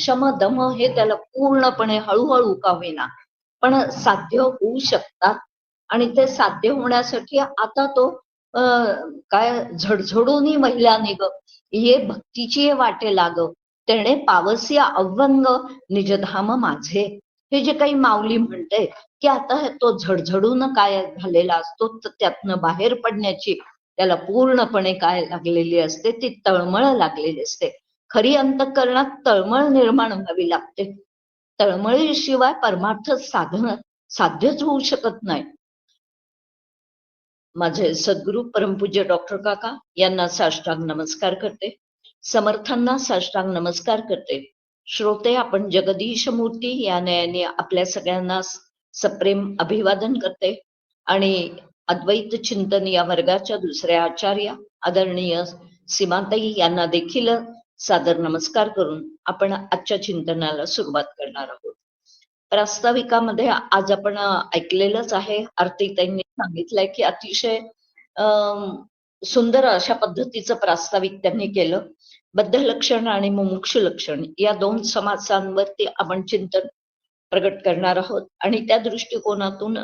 शम दम हे त्याला पूर्णपणे हळूहळू का होईना पण साध्य होऊ शकतात. आणि ते साध्य होण्यासाठी आता तो काय झडझडूनी महिला निग ये भक्तीची वाटे लाग तेणे पावसी अव्वंग निजधाम माझे. हे जे काही माऊली म्हणते की आता तो झडझडून काय झालेला असतो तर त्यातनं बाहेर पडण्याची त्याला पूर्णपणे काय लागलेली असते, ती तळमळ लागलेली असते. खरी अंतःकरणात तळमळ निर्माण व्हावी लागते. तळमळीशिवाय परमार्थ साधन साध्यच होऊ शकत नाही. माझे सद्गुरू परमपूज्य डॉक्टर काका यांना साष्टांग नमस्कार करते. समर्थांना साष्टांग नमस्कार करते. श्रोते, आपण जगदीश मूर्ती या नयाने आपल्या सगळ्यांना सप्रेम अभिवादन करते आणि अद्वैत चिंतन या वर्गाच्या दुसऱ्या आचार्य आदरणीय सीमाताई यांना देखील सादर नमस्कार करून आपण आजच्या चिंतनाला सुरुवात करणार आहोत. प्रास्ताविकामध्ये आज आपण ऐकलेलंच आहे, आरतीताईंनी सांगितलंय की अतिशय सुंदर अशा पद्धतीचं प्रास्ताविक त्यांनी केलं. बद्ध लक्षण आणि मुमुक्षु लक्षण या दोन समासांवरती आपण चिंतन प्रगट करणार आहोत. आणि त्या दृष्टिकोनातून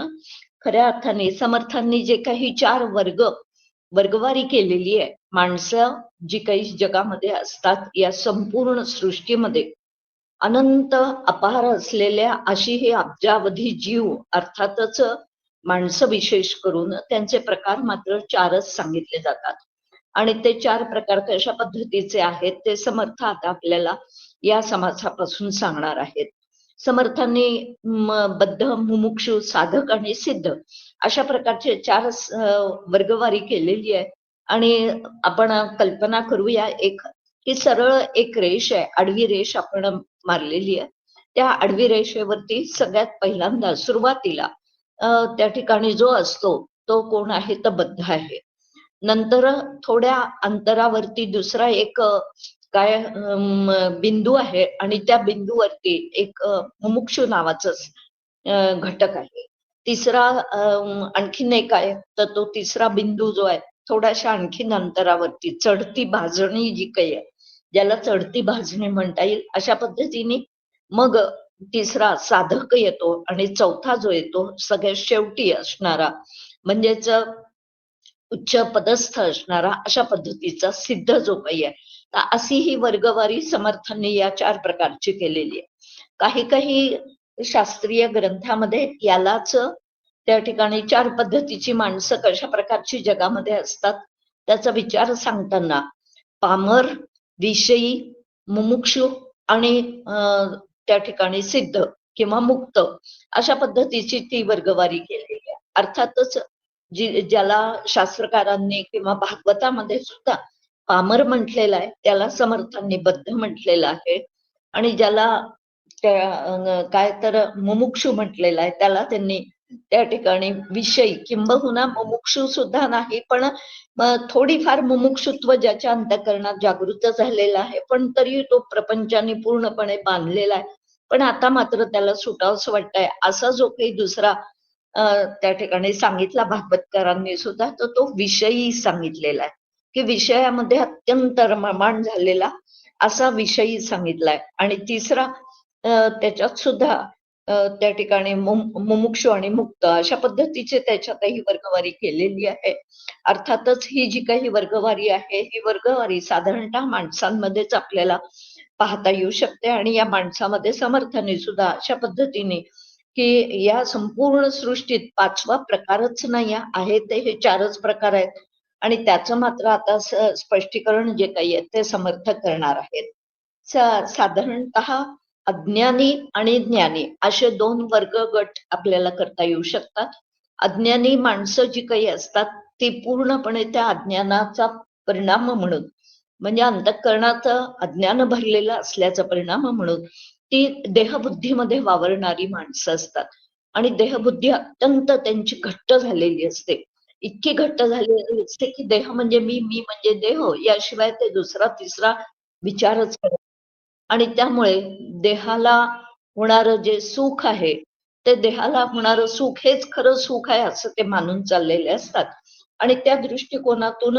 खऱ्या अर्थाने समर्थांनी जे काही 4 वर्गवारी केलेली आहे, माणसं जी काही जगामध्ये असतात या संपूर्ण सृष्टीमध्ये अनंत अपार असलेल्या अशी हे अब्जावधी जीव, अर्थातच माणसं विशेष करून त्यांचे प्रकार मात्र 4च सांगितले जातात. आणि ते 4 प्रकार कशा पद्धतीचे आहेत ते समर्थ आता आपल्याला या समासापासून सांगणार आहेत. समर्थांनी बद्ध, मुमुक्षु, साधक आणि सिद्ध अशा प्रकारचे 4 वर्गवारी केलेली आहे. आणि आपण कल्पना करूया एक की सरळ एक रेष आहे, आडवी रेष आपण मारलेली आहे. त्या आडवी रेषेवरती सगळ्यात पहिल्यांदा सुरुवातीला त्या ठिकाणी जो असतो तो कोण आहे तर बद्ध आहे. नंतर थोड्या अंतरावरती दुसरा एक काय बिंदू आहे आणि त्या बिंदूवरती एक मुमुक्षु नावाचं घटक आहे. तिसरा आणखीन एक आहे तर तो तिसरा बिंदू जो आहे थोड्याशा आणखीन अंतरावरती चढती भाजणी जी काही आहे, ज्याला चढती भाजणी म्हणता येईल, अशा पद्धतीने मग तिसरा साधक येतो आणि चौथा जो येतो सगळ्यात शेवटी असणारा म्हणजेच उच्च पदस्थ असणारा अशा पद्धतीचा सिद्ध जो काही आहे. तर अशी ही वर्गवारी समर्थांनी या 4 प्रकारची केलेली आहे. काही शास्त्रीय ग्रंथामध्ये यालाच त्या ठिकाणी 4 पद्धतीची माणसं कशा प्रकारची जगामध्ये असतात त्याचा विचार सांगताना पामर, विषयी, मुमुक्षु आणि त्या ठिकाणी सिद्ध किंवा मुक्त अशा पद्धतीची ती वर्गवारी केलेली आहे. अर्थातच ज्याला शास्त्रकारांनी किंवा भागवतामध्ये सुद्धा पामर म्हटलेलं आहे त्याला समर्थांनी बद्ध म्हटलेलं आहे. आणि ज्याला काय तर मुमुक्षु म्हटलेलं आहे त्याला त्यांनी त्या ठिकाणी विषयी, किंबहुना मुमुक्षु सुद्धा नाही पण थोडीफार मुमुक्षुत्व ज्याच्या अंतःकरणात जागृत झालेला आहे पण तरी तो प्रपंचाने पूर्णपणे बांधलेला आहे, पण आता मात्र त्याला सुटावंसं वाटतंय, असा जो काही दुसरा त्या ठिकाणी सांगितला भागवतकारांनी सुद्धा, तर तो विषयी सांगितलेला आहे की विषयामध्ये अत्यंत रममाण झालेला असा विषयी सांगितलाय. आणि तिसरा त्याच्यात सुद्धा त्या ठिकाणी मुमुक्षु आणि मुक्त अशा पद्धतीचे त्याच्यातही वर्गवारी केलेली आहे. अर्थातच ही जी काही वर्गवारी आहे ही वर्गवारी साधारणतः माणसांमध्येच आपल्याला पाहता येऊ शकते. आणि या माणसामध्ये समर्थाने सुद्धा अशा पद्धतीने की या संपूर्ण सृष्टीत 5वा प्रकारच नाही आहे, ते हे 4च प्रकार आहेत. आणि त्याचं मात्र आता स्पष्टीकरण जे काही आहे ते समर्थ करणार आहेत. साधारणतः अज्ञानी आणि ज्ञानी असे 2 वर्ग गट आपल्याला करता येऊ शकतात. अज्ञानी माणसं जी काही असतात ती पूर्णपणे त्या अज्ञानाचा परिणाम म्हणून, म्हणजे अंतःकरणात अज्ञान भरलेलं असल्याचा परिणाम म्हणून ती देहबुद्धीमध्ये वावरणारी माणसं असतात. आणि देहबुद्धी अत्यंत त्यांची घट्ट झालेली असते, इतकी घट्ट झालेली असते की देह म्हणजे मी म्हणजे देह याशिवाय ते दुसरा तिसरा विचारच करत. आणि त्यामुळे देहाला होणारं जे सुख आहे ते देहाला होणारं सुख हेच खरं सुख आहे असं ते मानून चाललेले असतात. आणि त्या दृष्टिकोनातून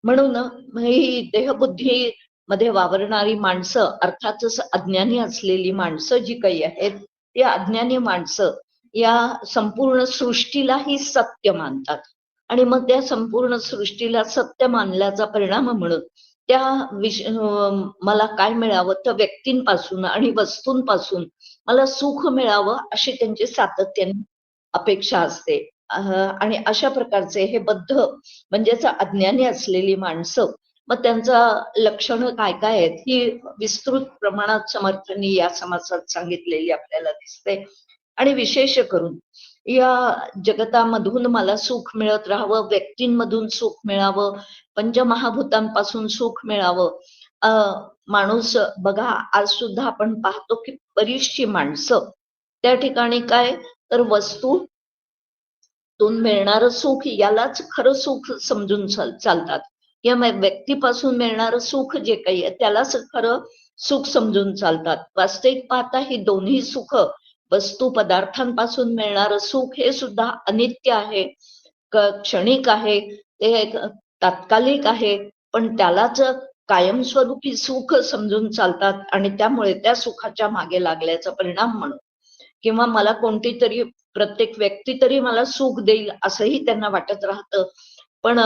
म्हणून ही देहबुद्धी मध्ये वावरणारी माणसं, अर्थातच अज्ञानी असलेली माणसं जी काही आहेत, ती अज्ञानी माणसं या संपूर्ण सृष्टीलाही सत्य मानतात. आणि मग त्या संपूर्ण सृष्टीला सत्य मानल्याचा परिणाम म्हणून मला काय मिळावं तर व्यक्तींपासून आणि वस्तूंपासून मला सुख मिळावं अशी त्यांची सातत्याने अपेक्षा असते. आणि अशा प्रकारचे हे बद्ध म्हणजेच अज्ञानी असलेली माणसं, मग त्यांचा लक्षणं काय काय आहेत ही विस्तृत प्रमाणात समर्थांनी या समासात सांगितलेली आपल्याला दिसते. आणि विशेष करून या जगतामधून मला सुख मिळत राहावं, व्यक्तींमधून सुख मिळावं, पंचमहाभूतांपासून सुख मिळावं. माणूस बघा, आज सुद्धा आपण पाहतो की बरीचशी माणसं त्या ठिकाणी काय तर वस्तूतून मिळणारं सुख यालाच खरं सुख समजून चालतात, किंवा व्यक्तीपासून मिळणारं सुख जे काही आहे त्यालाच खरं सुख समजून चालतात. वास्तविक पाहता ही दोन्ही सुख, वस्तू पदार्थांपासून मिळणारं सुख हे सुद्धा अनित्य आहे, क्षणिक आहे, ते तात्कालिक आहे, पण त्यालाच कायमस्वरूपी सुख समजून चालतात. आणि त्यामुळे त्या सुखाच्या मागे लागल्याचा परिणाम म्हणून, किंवा मला कोणती तरी प्रत्येक व्यक्ती तरी मला सुख देईल असंही त्यांना वाटत राहतं. पण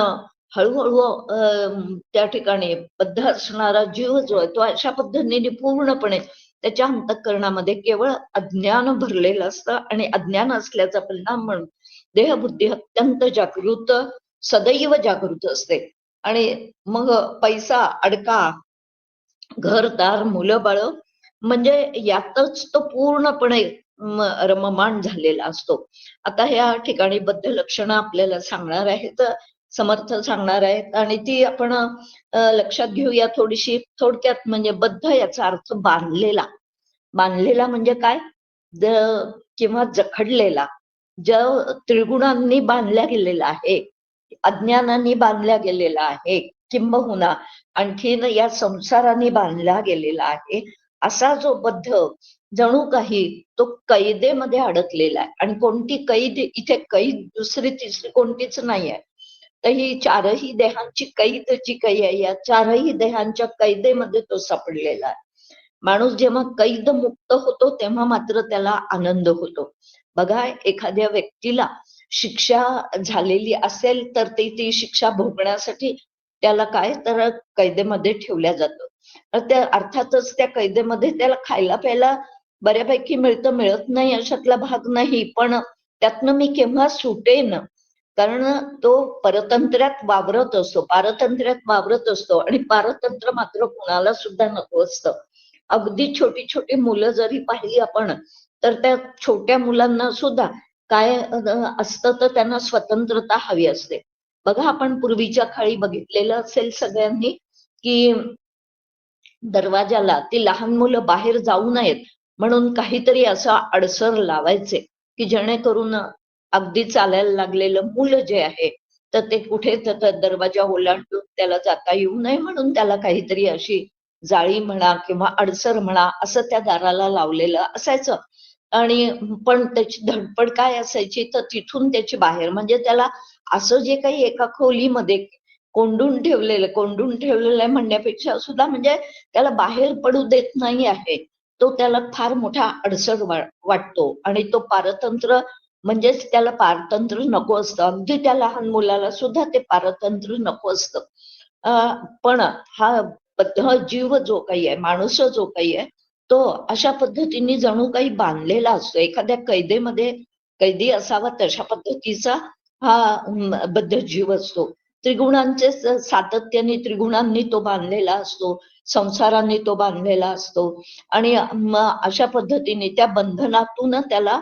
हळूहळू त्या ठिकाणी बद्ध असणारा जीव जो आहे तो अशा पद्धतीने पूर्णपणे त्याच्या अंतःकरणामध्ये केवळ अज्ञान भरलेलं असतं. आणि अज्ञान असल्याचा परिणाम म्हणून देहबुद्धी अत्यंत जागृत, सदैव जागृत असते. आणि मग पैसा, अडका, घरदार, मुलं बाळ म्हणजे यातच तो पूर्णपणे रममाण झालेला असतो. आता ह्या ठिकाणी बद्ध लक्षणं आपल्याला सांगणार आहेत, समर्थ सांगणार आहेत, आणि ती आपण लक्षात घेऊया थोडीशी. थोडक्यात म्हणजे बद्ध याचा अर्थ बांधलेला. बांधलेला म्हणजे काय, किंवा जखडलेला, ज्या त्रिगुणांनी बांधल्या गेलेला आहे, अज्ञानाने बांधल्या गेलेला आहे, किंबहुना आणखीन या संसाराने बांधला गेलेला आहे, असा जो बद्ध जणू काही तो कैदेमध्ये अडकलेला आहे. आणि कोणती कैद इथे, कैद दुसरी तिसरी कोणतीच नाही आहे, तर ही चारही देहांची कैद जी काही आहे, या चारही देहांच्या कैदेमध्ये तो सापडलेला आहे. माणूस जेव्हा कैद मुक्त होतो तेव्हा मात्र त्याला आनंद होतो. बघा, एखाद्या व्यक्तीला शिक्षा झालेली असेल तर ती शिक्षा भोगण्यासाठी त्याला काय तर कैदेमध्ये ठेवल्या जातं. तर त्या अर्थातच त्या कैदेमध्ये त्याला खायला प्यायला बऱ्यापैकी मिळतं, मिळत नाही अशातला भाग नाही, पण त्यातनं मी केव्हा सुटेन, कारण तो परतंत्र्यात वावरत असतो, पारतंत्र्यात वावरत असतो. आणि पारतंत्र्य मात्र कुणाला सुद्धा नको असतं. अगदी छोटी छोटी मुलं जरी पाहिली आपण तर त्या छोट्या मुलांना सुद्धा काय असतं तर त्यांना स्वतंत्रता हवी असते. बघा, आपण पूर्वीच्या काळी बघितलेलं असेल सगळ्यांनी की दरवाजाला ती लहान मुलं बाहेर जाऊ नयेत म्हणून काहीतरी असं अडसर लावायचे, की जेणेकरून अगदी चालायला लागलेलं मुलं जे आहे तर ते कुठे दरवाजा ओलांडून त्याला जाता येऊ नये म्हणून त्याला काहीतरी अशी जाळी म्हणा किंवा अडसर म्हणा असं त्या दाराला लावलेलं असायचं. आणि पण त्याची धडपड काय असायची तर तिथून त्याची बाहेर, म्हणजे त्याला असं जे काही एका खोलीमध्ये कोंडून ठेवलेलं आहे म्हणण्यापेक्षा सुद्धा म्हणजे त्याला बाहेर पडू देत नाही आहे, तो त्याला फार मोठा अडसर वाटतो. आणि तो पारतंत्र्य म्हणजेच त्याला पारतंत्र्य नको असतं. अगदी त्या लहान मुलाला सुद्धा ते पारतंत्र्य नको असतं. पण हा बद्ध जीव जो काही आहे, माणूस जो काही आहे, तो अशा पद्धतीने जणू काही बांधलेला असतो, एखाद्या कैदेमध्ये कैदी असावा तशा पद्धतीचा हा बद्ध जीव असतो. त्रिगुणांचे सातत्याने त्रिगुणांनी तो बांधलेला असतो, संसाराने तो बांधलेला असतो. आणि अशा पद्धतीने त्या बंधनातून त्याला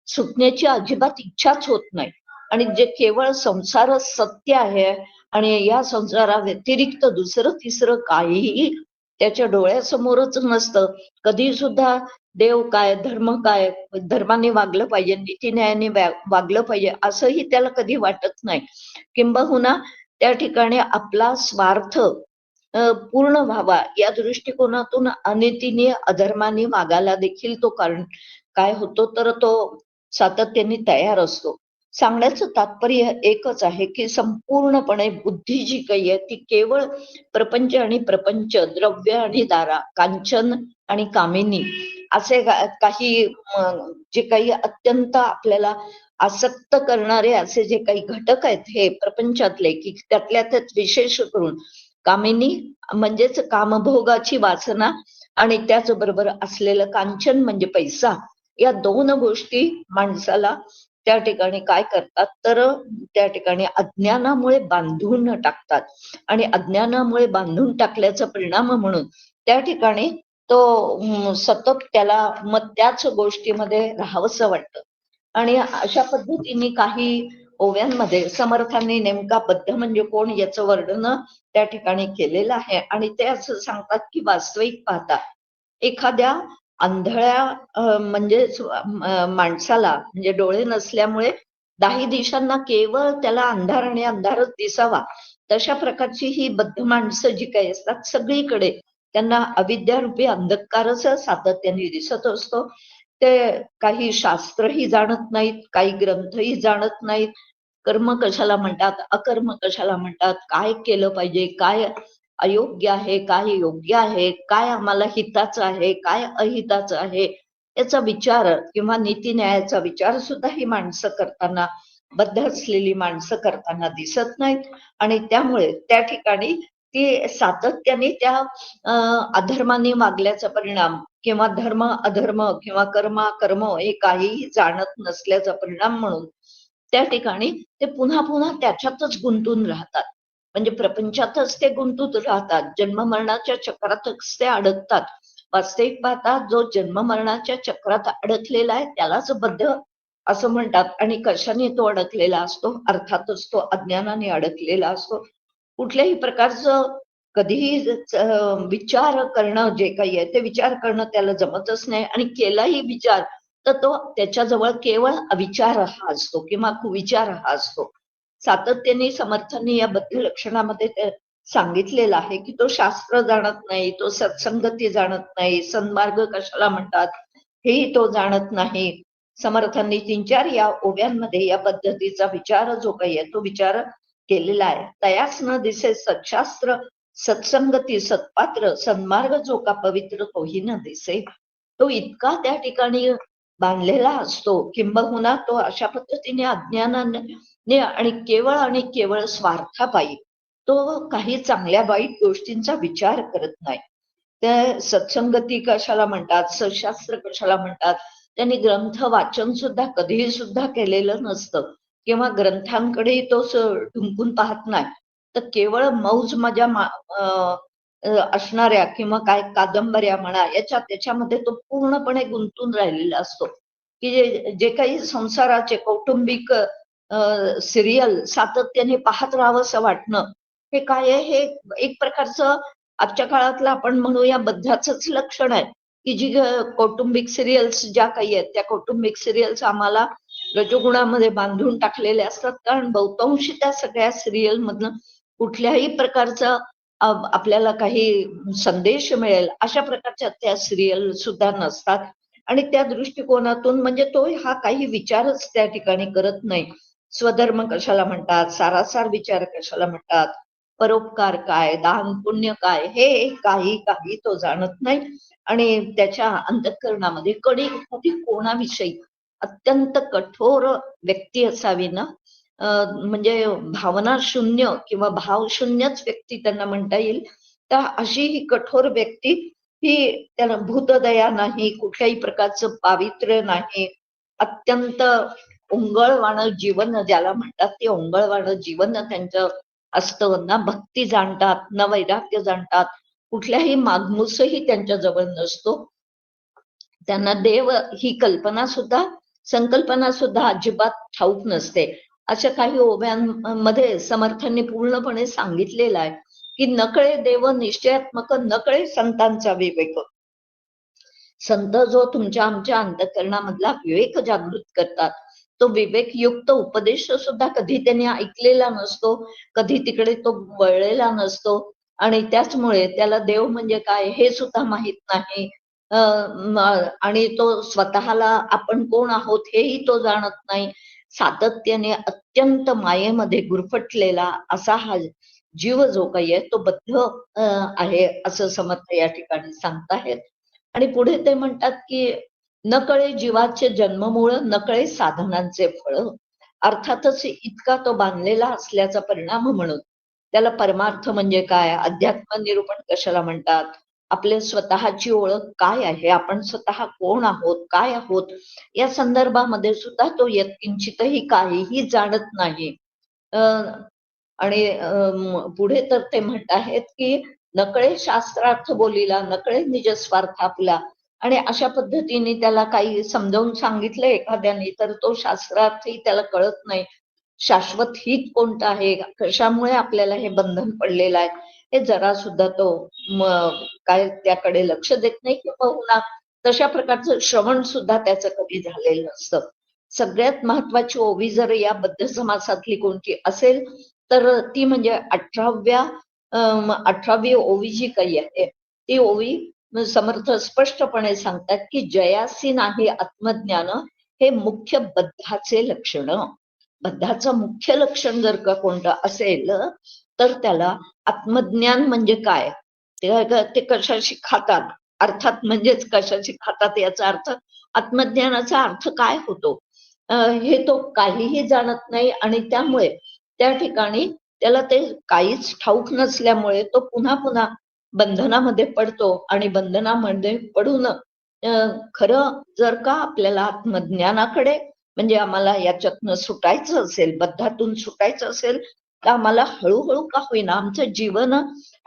सुटण्याची अजिबात इच्छाच होत नाही. आणि जे केवळ संसार सत्य आहे आणि या संसारा व्यतिरिक्त दुसरं तिसरं काहीही त्याच्या डोळ्यासमोरच नसतं. कधी सुद्धा देव काय, धर्म काय, धर्माने वागलं पाहिजे, नीतीन्यायाने वागलं पाहिजे असंही त्याला कधी वाटत नाही. किंबहुना त्या ठिकाणी आपला स्वार्थ पूर्ण व्हावा या दृष्टिकोनातून अनितीने अधर्माने वागायला देखील तो कारण काय होतो तर तो सातत्याने तयार असतो. सांगण्याचं तात्पर्य एकच आहे की संपूर्णपणे बुद्धी जी काही आहे ती केवळ प्रपंच आणि प्रपंच, द्रव्य आणि दारा, कांचन आणि कामिनी असे काही जे काही अत्यंत आपल्याला आसक्त करणारे असे जे काही घटक आहेत हे प्रपंचातले, की त्यातल्या त्यात विशेष करून कामिनी म्हणजेच कामभोगाची वासना आणि त्याचबरोबर असलेलं कांचन म्हणजे पैसा, या दोन गोष्टी माणसाला त्या ठिकाणी काय करतात तर त्या ठिकाणी अज्ञानामुळे बांधून टाकतात आणि अज्ञानामुळे बांधून टाकल्याचा परिणाम म्हणून त्या ठिकाणी तो सतत त्याला मग त्याच गोष्टीमध्ये राहावंसं वाटतं. आणि अशा पद्धतीने काही ओव्यांमध्ये समर्थांनी नेमका बद्ध म्हणजे कोण याचं वर्णन त्या ठिकाणी केलेलं आहे आणि ते असं सांगतात की वास्तविक पाहता एखाद्या आंधळ्या म्हणजेच माणसाला म्हणजे डोळे नसल्यामुळे दाही दिशांना केवळ त्याला अंधार आणि अंधारच दिसावा, तशा प्रकारची ही बद्ध माणसं जी काही असतात सगळीकडे त्यांना अविद्यारूपी अंधकारच सातत्याने दिसत असतो. ते काही शास्त्रही जाणत नाहीत, काही ग्रंथही जाणत नाहीत, कर्म कशाला म्हणतात, अकर्म कशाला म्हणतात, काय केलं पाहिजे, काय अयोग्य आहे, काय योग्य आहे, काय आम्हाला हिताचं आहे, काय अहिताचं आहे, याचा विचार किंवा नीती न्यायाचा विचार सुद्धा ही माणसं करताना, बद्ध असलेली माणसं करताना दिसत नाहीत. आणि त्यामुळे त्या ठिकाणी ती सातत्याने त्या अधर्माने वागल्याचा परिणाम किंवा धर्म अधर्म किंवा कर्म कर्म हे काहीही जाणत नसल्याचा परिणाम म्हणून त्या ठिकाणी ते पुन्हा पुन्हा त्याच्यातच गुंतून राहतात. म्हणजे प्रपंचातच ते गुंतून राहतात, जन्म मरणाच्या चक्रातच ते अडकतात. वास्तविक पाहता जो जन्म मरणाच्या चक्रात अडकलेला आहे त्यालाच बद्ध असं म्हणतात. आणि कशाने तो अडकलेला असतो, अर्थातच तो अज्ञानाने अडकलेला असतो. कुठल्याही प्रकारचं कधीही विचार करणं जे काही आहे ते विचार करणं त्याला जमतच नाही, आणि केलाही विचार तर तो त्याच्याजवळ केवळ अविचार हा असतो किंवा कुविचार हा असतो. सातत्याने समर्थांनी या बद्ध लक्षणामध्ये ते सांगितलेलं आहे की तो शास्त्र जाणत नाही, तो सत्संगती जाणत नाही, सन्मार्ग कशाला म्हणतात हेही तो जाणत नाही. समर्थांनी 3-4 या ओव्यांमध्ये या पद्धतीचा विचार जो काही आहे तो विचार केलेला आहे. तयास न दिसे सत्शास्त्र, सत्संगती सत्पात्र, सन्मार्ग जो का पवित्र तोही न दिसे. तो इतका त्या ठिकाणी बांधलेला असतो, किंबहुना तो अशा पद्धतीने अज्ञानाने आणि केवळ स्वार्थापायी तो काही चांगल्या वाईट गोष्टींचा विचार करत नाही. त्या सत्संगती कशाला म्हणतात, सशास्त्र कशाला म्हणतात, त्यांनी ग्रंथ वाचन सुद्धा कधीही सुद्धा केलेलं नसतं किंवा ग्रंथांकडे तो ढुंकून पाहत नाही, तर केवळ मौज मजा असणाऱ्या किंवा काय कादंबऱ्या म्हणा याच्या त्याच्यामध्ये तो पूर्णपणे गुंतून राहिलेला असतो. की जे काही संसाराचे कौटुंबिक सिरियल सातत्याने पाहत राहावंसं वाटणं, हे काय आहे, हे एक प्रकारचं आजच्या काळातलं आपण म्हणूया बद्धाचंच लक्षण आहे. की जी कौटुंबिक सिरियल्स ज्या काही आहेत त्या कौटुंबिक सिरियल्स आम्हाला रजोगुणामध्ये बांधून टाकलेले असतात, कारण बहुतांशी त्या सगळ्या सिरियल मधनं कुठल्याही प्रकारचा आपल्याला काही संदेश मिळेल अशा प्रकारच्या त्या सिरियल सुद्धा नसतात. आणि त्या दृष्टिकोनातून म्हणजे तो हा काही विचारच त्या ठिकाणी करत नाही. स्वधर्म कशाला म्हणतात, सारासार विचार कशाला म्हणतात, परोपकार काय, दान पुण्य काय, हे काही तो जाणत नाही. आणि त्याच्या अंतःकरणामध्ये कधी कोणाविषयी अत्यंत कठोर व्यक्ती असावी ना, म्हणजे भावना शून्य किंवा भाव शून्यच व्यक्ती त्यांना म्हणता येईल, तर अशी ही कठोर व्यक्ती ही त्याला भूतदया नाही, कुठल्याही प्रकारचं पावित्र्य नाही, अत्यंत ओंगळवाणं जीवन ज्याला म्हणतात ते ओंगळवाणं जीवन त्यांचं असतं. ना भक्ती जाणतात, ना वैराग्य जाणतात, कुठल्याही मागमूसही त्यांच्या जवळ नसतो. त्यांना देव ही कल्पना सुद्धा संकल्पना सुद्धा अजिबात ठाऊक नसते. अशा काही ओव्यांमध्ये समर्थांनी पूर्णपणे सांगितलेलं आहे की नकळे देव निश्चयात्मक, नकळे संतांचा विवेक. संत जो तुमच्या आमच्या अंतःकरणामधला विवेक जागृत करतात, तो विवेकयुक्त उपदेश सुद्धा कधी त्यांनी ऐकलेला नसतो, कधी तिकडे तो वळलेला नसतो, आणि त्याचमुळे त्याला देव म्हणजे काय हे सुद्धा माहित नाही. आणि तो स्वतःला आपण कोण आहोत हेही तो जाणत नाही. सातत्याने अत्यंत मायेमध्ये गुरफटलेला असा हा जीव जो काही आहे तो बद्ध आहे असं समर्थ या ठिकाणी सांगताहेत. आणि पुढे ते म्हणतात की नकळे जीवाचे जन्ममूळ, नकळे साधनांचे फळ. अर्थातच इतका तो बांधलेला असल्याचा परिणाम म्हणून त्याला परमार्थ म्हणजे काय, अध्यात्म निरूपण कशाला म्हणतात, आपले स्वतःची ओळख काय आहे, आपण स्वतः कोण आहोत, काय आहोत, या संदर्भामध्ये सुद्धा तो यत्किंचितही काहीही जाणत नाही. आणि पुढे तर ते म्हणत आहेत की नकळे शास्त्रार्थ बोलिला, नकळे निज स्वार्थ आपला. आणि अशा पद्धतीने त्याला काही समजावून सांगितलं एखाद्याने तर तो शास्त्रार्थही त्याला कळत नाही. शाश्वत हित कोणतं आहे, कशामुळे आपल्याला हे बंधन पडलेलं आहे, हे जरा सुद्धा तो काय त्याकडे लक्ष देत नाही किंवा पुन्हा तशा प्रकारचं श्रवण सुद्धा त्याचं कधी झालेलं नसतं. सगळ्यात महत्वाची ओवी जर या बद्ध समासातली कोणती असेल तर ती म्हणजे 18वी ओवी जी काही आहे ती ओवी समर्थ स्पष्टपणे सांगतात की जयासी नाही आत्मज्ञान हे मुख्य बद्धाचे लक्षण. बद्धाचं मुख्य लक्षण जर का कोणतं असेल तर त्याला आत्मज्ञान म्हणजे काय, ते कशाशी खातात, अर्थात म्हणजेच कशाशी खातात याचा अर्थ आत्मज्ञानाचा अर्थ काय होतो हे तो काहीही जाणत नाही. आणि त्यामुळे त्या ठिकाणी त्याला ते काहीच ठाऊक नसल्यामुळे तो पुन्हा पुन्हा बंधनामध्ये पडतो. आणि बंधनामध्ये पडून खरं जर का आपल्याला आत्मज्ञानाकडे म्हणजे आम्हाला याच्यातनं सुटायचं असेल, बद्धातून सुटायचं असेल तर आम्हाला हळूहळू का होईना आमचं जीवन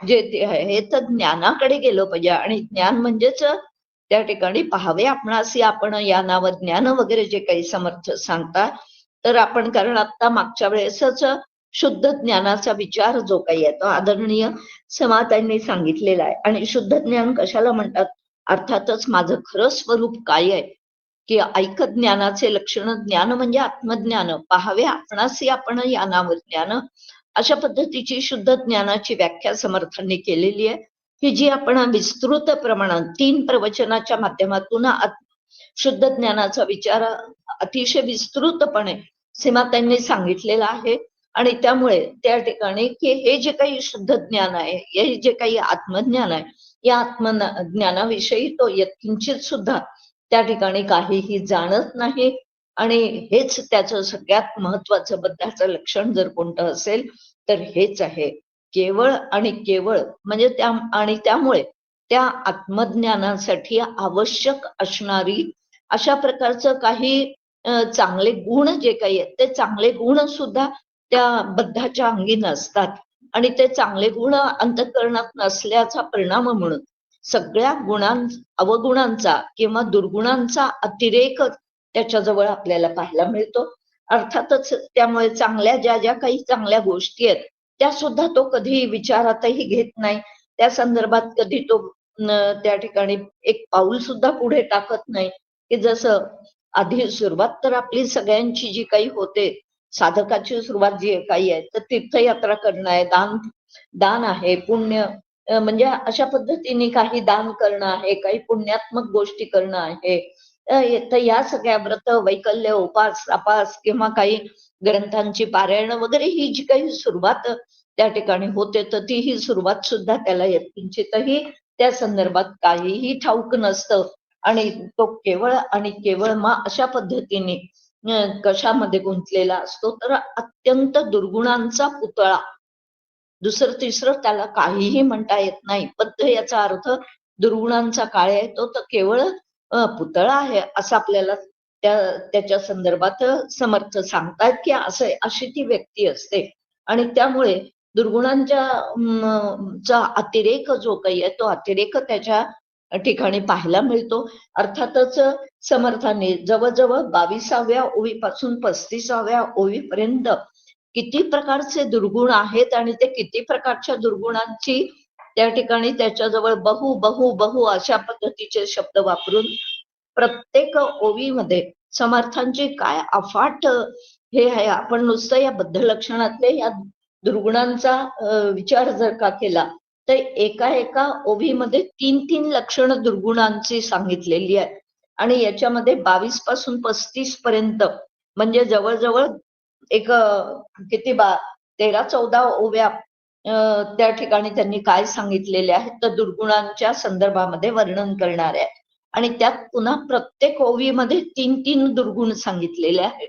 जे ते आहे हे तर ज्ञानाकडे गेलं पाहिजे. आणि ज्ञान म्हणजेच त्या ठिकाणी पाहावे आपणासी आपण या नाव ज्ञान वगैरे जे काही समर्थ सांगतात तर आपण, कारण आता मागच्या वेळेसच शुद्ध ज्ञानाचा विचार जो काही आहे तो आदरणीय समातांनी सांगितलेला आहे. आणि शुद्ध ज्ञान कशाला म्हणतात, अर्थातच माझं खरं स्वरूप काय आहे की ऐक ज्ञानाचे लक्षण, ज्ञान म्हणजे आत्मज्ञान, पाहावे आपणासी आपण या नाव ज्ञान, अशा पद्धतीची शुद्ध ज्ञानाची व्याख्या समर्थांनी केलेली आहे की जी आपण विस्तृत प्रमाणात 3 प्रवचनाच्या माध्यमातून शुद्ध ज्ञानाचा विचार अतिशय विस्तृतपणे सीमाताईंनी सांगितलेला आहे. आणि त्यामुळे त्या ठिकाणी की हे जे काही शुद्ध ज्ञान आहे, हे जे काही आत्मज्ञान आहे, या आत्मज्ञानाविषयी तो यत्किंचित सुद्धा त्या ठिकाणी काहीही जाणत नाही. आणि हेच त्याचं सगळ्यात महत्वाचं बद्धाचं लक्षण जर कोणतं असेल तर हेच आहे, केवळ आणि केवळ म्हणजे त्यामुळे त्या आत्मज्ञानासाठी आवश्यक असणारी अशा प्रकारचं काही चांगले गुण जे काही आहेत ते चांगले गुण सुद्धा त्या बद्धाच्या अंगी नसतात. आणि ते चांगले गुण अंतःकरणात नसल्याचा परिणाम म्हणून सगळ्या अवगुणांचा किंवा दुर्गुणांचा अतिरेक त्याच्याजवळ आपल्याला पाहायला मिळतो. अर्थातच त्यामुळे चांगल्या ज्या काही चांगल्या गोष्टी आहेत त्या सुद्धा तो कधी विचारातही घेत नाही, त्या संदर्भात कधी तो त्या ठिकाणी एक पाऊल सुद्धा पुढे टाकत नाही. की जसं आधी सुरुवात तर आपली सगळ्यांची जी काही होते, साधकाची सुरुवात जी काही आहे तर तीर्थयात्रा करणं आहे, दान आहे, पुण्य म्हणजे अशा पद्धतीने काही दान करणं आहे, काही पुण्यात्मक गोष्टी करणं आहे. तर या सगळ्या व्रत, वैकल्य, उपास तापास किंवा काही ग्रंथांची पारायण वगैरे ही जी काही सुरुवात त्या ठिकाणी होते तर ती ही सुरुवात सुद्धा त्याला यत्किंचितही त्या संदर्भात काहीही ठाऊक नसतं. आणि तो केवळ आणि केवळ मग अशा पद्धतीने कशामध्ये गुंतलेला असतो तर अत्यंत दुर्गुणांचा पुतळा, दुसरं तिसरं त्याला काहीही म्हणता येत नाही. बद्ध याचा अर्थ दुर्गुणांचा काळ आहे तो तर केवळ पुतळा आहे असं आपल्याला त्याच्या संदर्भात समर्थ सांगतात की असं अशी ती व्यक्ती असते. आणि त्यामुळे दुर्गुणांच्या अतिरेक जो काही आहे तो अतिरेक त्याच्या ठिकाणी पाहायला मिळतो. अर्थातच समर्थांनी जवळजवळ 22व्या ओवीपासून 35व्या ओवीपर्यंत किती प्रकारचे दुर्गुण आहेत आणि ते किती प्रकारच्या दुर्गुणांची त्या ठिकाणी त्याच्याजवळ बहु बहु बहु अशा पद्धतीचे शब्द वापरून प्रत्येक ओवीमध्ये समर्थांची काय अफाट हे आहे. आपण नुसतं या बद्ध लक्षणातले या दुर्गुणांचा विचार जर का केला तर एका ओवीमध्ये 3 लक्षण दुर्गुणांची सांगितलेली आहे. आणि याच्यामध्ये 22 पासून 35 पर्यंत म्हणजे जवळजवळ एक किती 13-14 ओव्या त्या ठिकाणी त्यांनी काय सांगितलेले आहेत तर दुर्गुणांच्या संदर्भामध्ये वर्णन करणारे आहे. आणि त्यात पुन्हा प्रत्येक ओवीमध्ये 3-3 दुर्गुण सांगितलेले आहेत.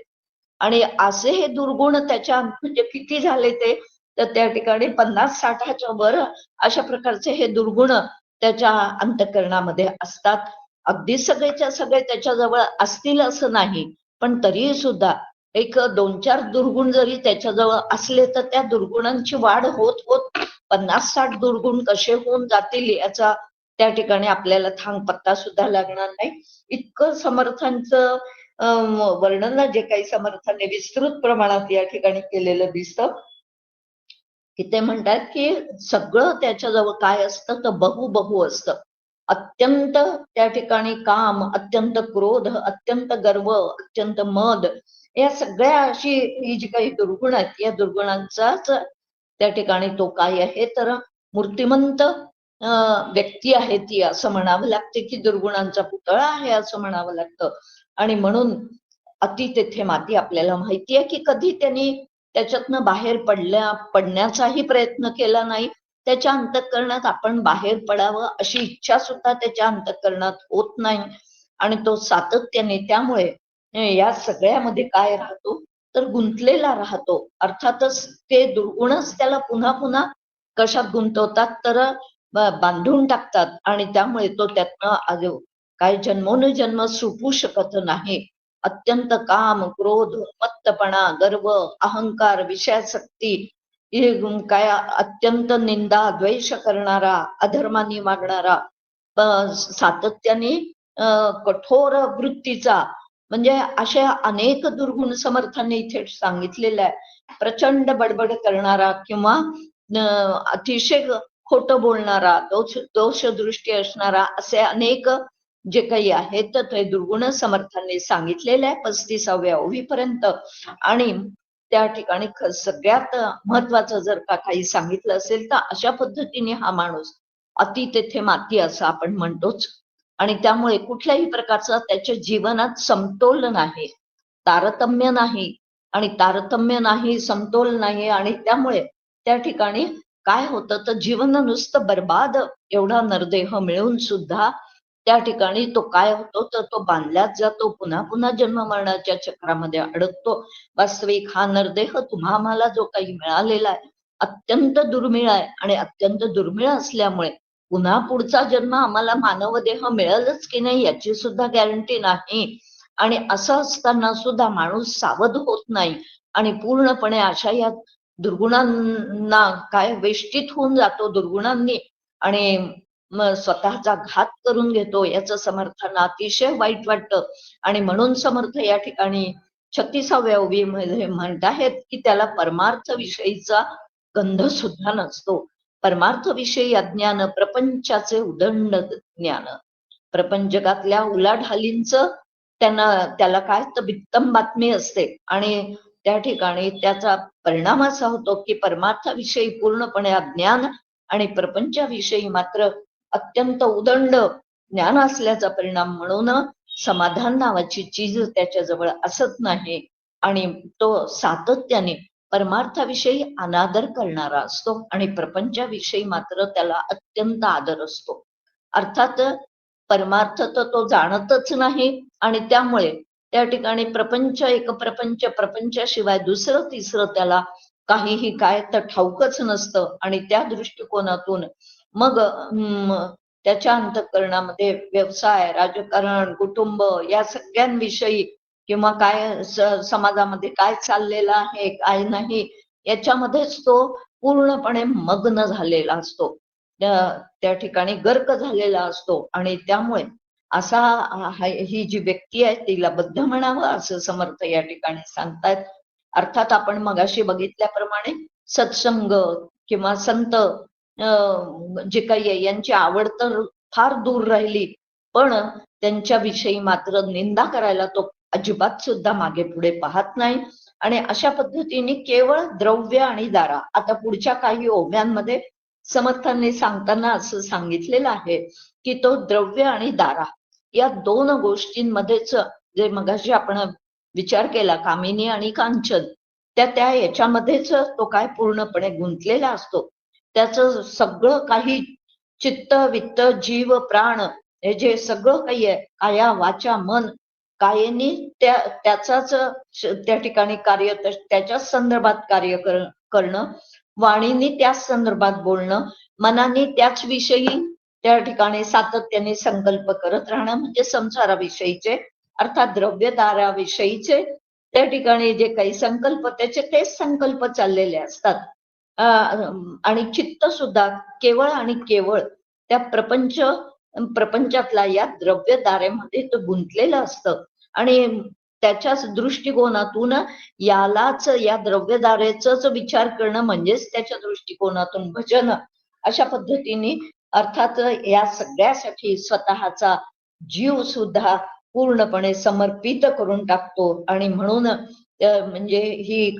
आणि असे हे दुर्गुण त्याच्या म्हणजे किती झाले ते तर त्या ठिकाणी 50-60च्या वर अशा प्रकारचे हे दुर्गुण त्याच्या अंतःकरणामध्ये असतात. अगदी सगळेच्या सगळे त्याच्याजवळ असतील असं नाही, पण तरीही सुद्धा एक 2-4 दुर्गुण जरी त्याच्याजवळ असले तर त्या दुर्गुणांची वाढ होत होत 50-60 दुर्गुण कसे होऊन जातील याचा त्या ठिकाणी आपल्याला थांगपत्ता सुद्धा लागणार नाही. इतकं समर्थांचं वर्णन जे काही समर्थांनी विस्तृत प्रमाणात या ठिकाणी केलेलं दिसतं की ते म्हणतात की सगळं त्याच्याजवळ काय असतं तर बहु असतं. अत्यंत त्या ठिकाणी काम, अत्यंत क्रोध, अत्यंत गर्व, अत्यंत मद या सगळ्या अशी ही जी काही दुर्गुण आहेत या दुर्गुणांचाच त्या ठिकाणी तो काय आहे तर मूर्तिमंत व्यक्ती आहे ती असं म्हणावं लागते की दुर्गुणांचा पुतळा आहे असं म्हणावं लागतं. आणि म्हणून अति तेथे माती आपल्याला माहिती आहे की कधी त्यांनी त्याच्यातनं बाहेर पडण्याचाही प्रयत्न केला नाही. त्याच्या अंतःकरणात आपण बाहेर पडावं अशी इच्छा सुद्धा त्याच्या अंतःकरणात होत नाही. आणि तो सातत्याने त्यामुळे या सगळ्यामध्ये काय राहतो तर गुंतलेला राहतो. अर्थातच ते दुर्गुणच त्याला पुन्हा पुन्हा कशात गुंतवतात तर बांधून टाकतात आणि त्यामुळे तो त्यातनं काय जन्मोनजन्म सुटू शकत नाही. अत्यंत काम, क्रोध, मत्तपणा, गर्व, अहंकार, विषयासक्ती, काय अत्यंत निंदा, द्वेष करणारा, अधर्माने वागणारा, सातत्याने कठोर वृत्तीचा म्हणजे अशा अनेक दुर्गुण समर्थांनी इथे सांगितलेले आहे. प्रचंड बडबड करणारा किंवा अतिशय खोटं बोलणारा, दोष दृष्टी असणारा असे अनेक जे काही आहेत तर ते दुर्गुण समर्थांनी सांगितलेले आहे 35व्या ओवीपर्यंत. आणि त्या ठिकाणी सगळ्यात महत्वाचं जर का काही सांगितलं असेल तर अशा पद्धतीने हा माणूस अति तेथे माती असं आपण म्हणतोच. आणि त्यामुळे कुठल्याही प्रकारचा त्याच्या जीवनात समतोल नाही, तारतम्य नाही. आणि तारतम्य नाही, समतोल नाही आणि त्यामुळे त्या ठिकाणी काय होतं तर जीवन नुसतं बर्बाद एवढा नरदेह मिळून सुद्धा त्या ठिकाणी तो काय होतो तर तो बांधल्याच जातो, पुन्हा पुन्हा जन्म मरणाच्या चक्रामध्ये अडकतो. वास्तविक हा नरदेह तुम्हा आम्हाला जो काही मिळालेला आहे अत्यंत दुर्मिळ आहे. आणि अत्यंत दुर्मिळ असल्यामुळे पुन्हा पुढचा जन्म आम्हाला मानव देह मिळेलच की नाही याची सुद्धा गॅरंटी नाही. आणि असं असताना सुद्धा माणूस सावध होत नाही आणि पूर्णपणे अशा या दुर्गुणांना काय वेष्टित होऊन जातो दुर्गुणांनी आणि स्वतःचा घात करून घेतो. याचं समर्थांना अतिशय वाईट वाटतं. आणि म्हणून समर्थ या ठिकाणी 36व्या ओवीमध्ये म्हणत आहेत की त्याला परमार्थ विषयीचा गंध सुद्धा नसतो. परमार्थ विषयी अज्ञान प्रपंचाचे उदंड ज्ञान, प्रपंच जगातल्या उलाढालींचं त्याला काय तर बित्तम बातमी असते. आणि त्या ठिकाणी त्याचा परिणाम असा होतो की परमार्थाविषयी पूर्णपणे अज्ञान आणि प्रपंचाविषयी मात्र अत्यंत उदंड ज्ञान असल्याचा परिणाम म्हणून समाधान नावाची चीज त्याच्याजवळ असत नाही. आणि तो सातत्याने परमार्थाविषयी अनादर करणारा असतो आणि प्रपंचाविषयी मात्र त्याला अत्यंत आदर असतो. अर्थात परमार्थ तर तो जाणतच नाही आणि त्यामुळे त्या ठिकाणी प्रपंचाशिवाय दुसरं तिसरं त्याला काहीही काय तर ठाऊकच नसतं. आणि त्या दृष्टिकोनातून मग त्याच्या अंतःकरणामध्ये व्यवसाय, राजकारण, कुटुंब या सगळ्यांविषयी किंवा काय समाजामध्ये काय चाललेलं आहे काय नाही याच्यामध्येच तो पूर्णपणे मग्न झालेला असतो, त्या ठिकाणी गर्क झालेला असतो. आणि त्यामुळे असा ही जी व्यक्ती आहे तिला बद्ध म्हणावं असं समर्थ या ठिकाणी सांगतायत. अर्थात आपण मगाशी बघितल्याप्रमाणे सत्संग किंवा संत जे काही आहे यांची आवड तर फार दूर राहिली, पण त्यांच्याविषयी मात्र निंदा करायला तो अजिबात सुद्धा मागे पुढे पाहत नाही. आणि अशा पद्धतीने केवळ द्रव्य आणि दारा, आता पुढच्या काही ओव्यांमध्ये समर्थांनी सांगताना असं सांगितलेलं आहे की तो द्रव्य आणि दारा या दोन गोष्टींमध्येच जे मगाशी आपण विचार केला, कामिनी आणि कांचन, त्या याच्यामध्येच तो काय पूर्णपणे गुंतलेला असतो. त्याचं सगळं काही चित्त वित्त जीव प्राण हे जे सगळं काही आहे, काया वाचा मन, कायेने त्याचाच त्या ठिकाणी कार्य, त्याच्याच संदर्भात कार्य करणं, वाणीने त्याच संदर्भात बोलणं, मनाने त्याच विषयी त्या ठिकाणी सातत्याने संकल्प करत राहणं, म्हणजे संसाराविषयीचे अर्थात द्रव्यदाराविषयीचे त्या ठिकाणी जे काही संकल्प, त्याचे तेच संकल्प चाललेले असतात. आणि चित्त सुद्धा केवळ आणि केवळ त्या प्रपंचातला या द्रव्यदारेमध्ये तो गुंतलेलं असतं. आणि त्याच्याच दृष्टिकोनातून यालाच, या द्रव्यदारेचाच विचार करणं म्हणजेच त्याच्या दृष्टिकोनातून भजन, अशा पद्धतीने अर्थात या सगळ्यासाठी स्वतःचा जीव सुद्धा पूर्णपणे समर्पित करून टाकतो. आणि म्हणून म्हणजे ही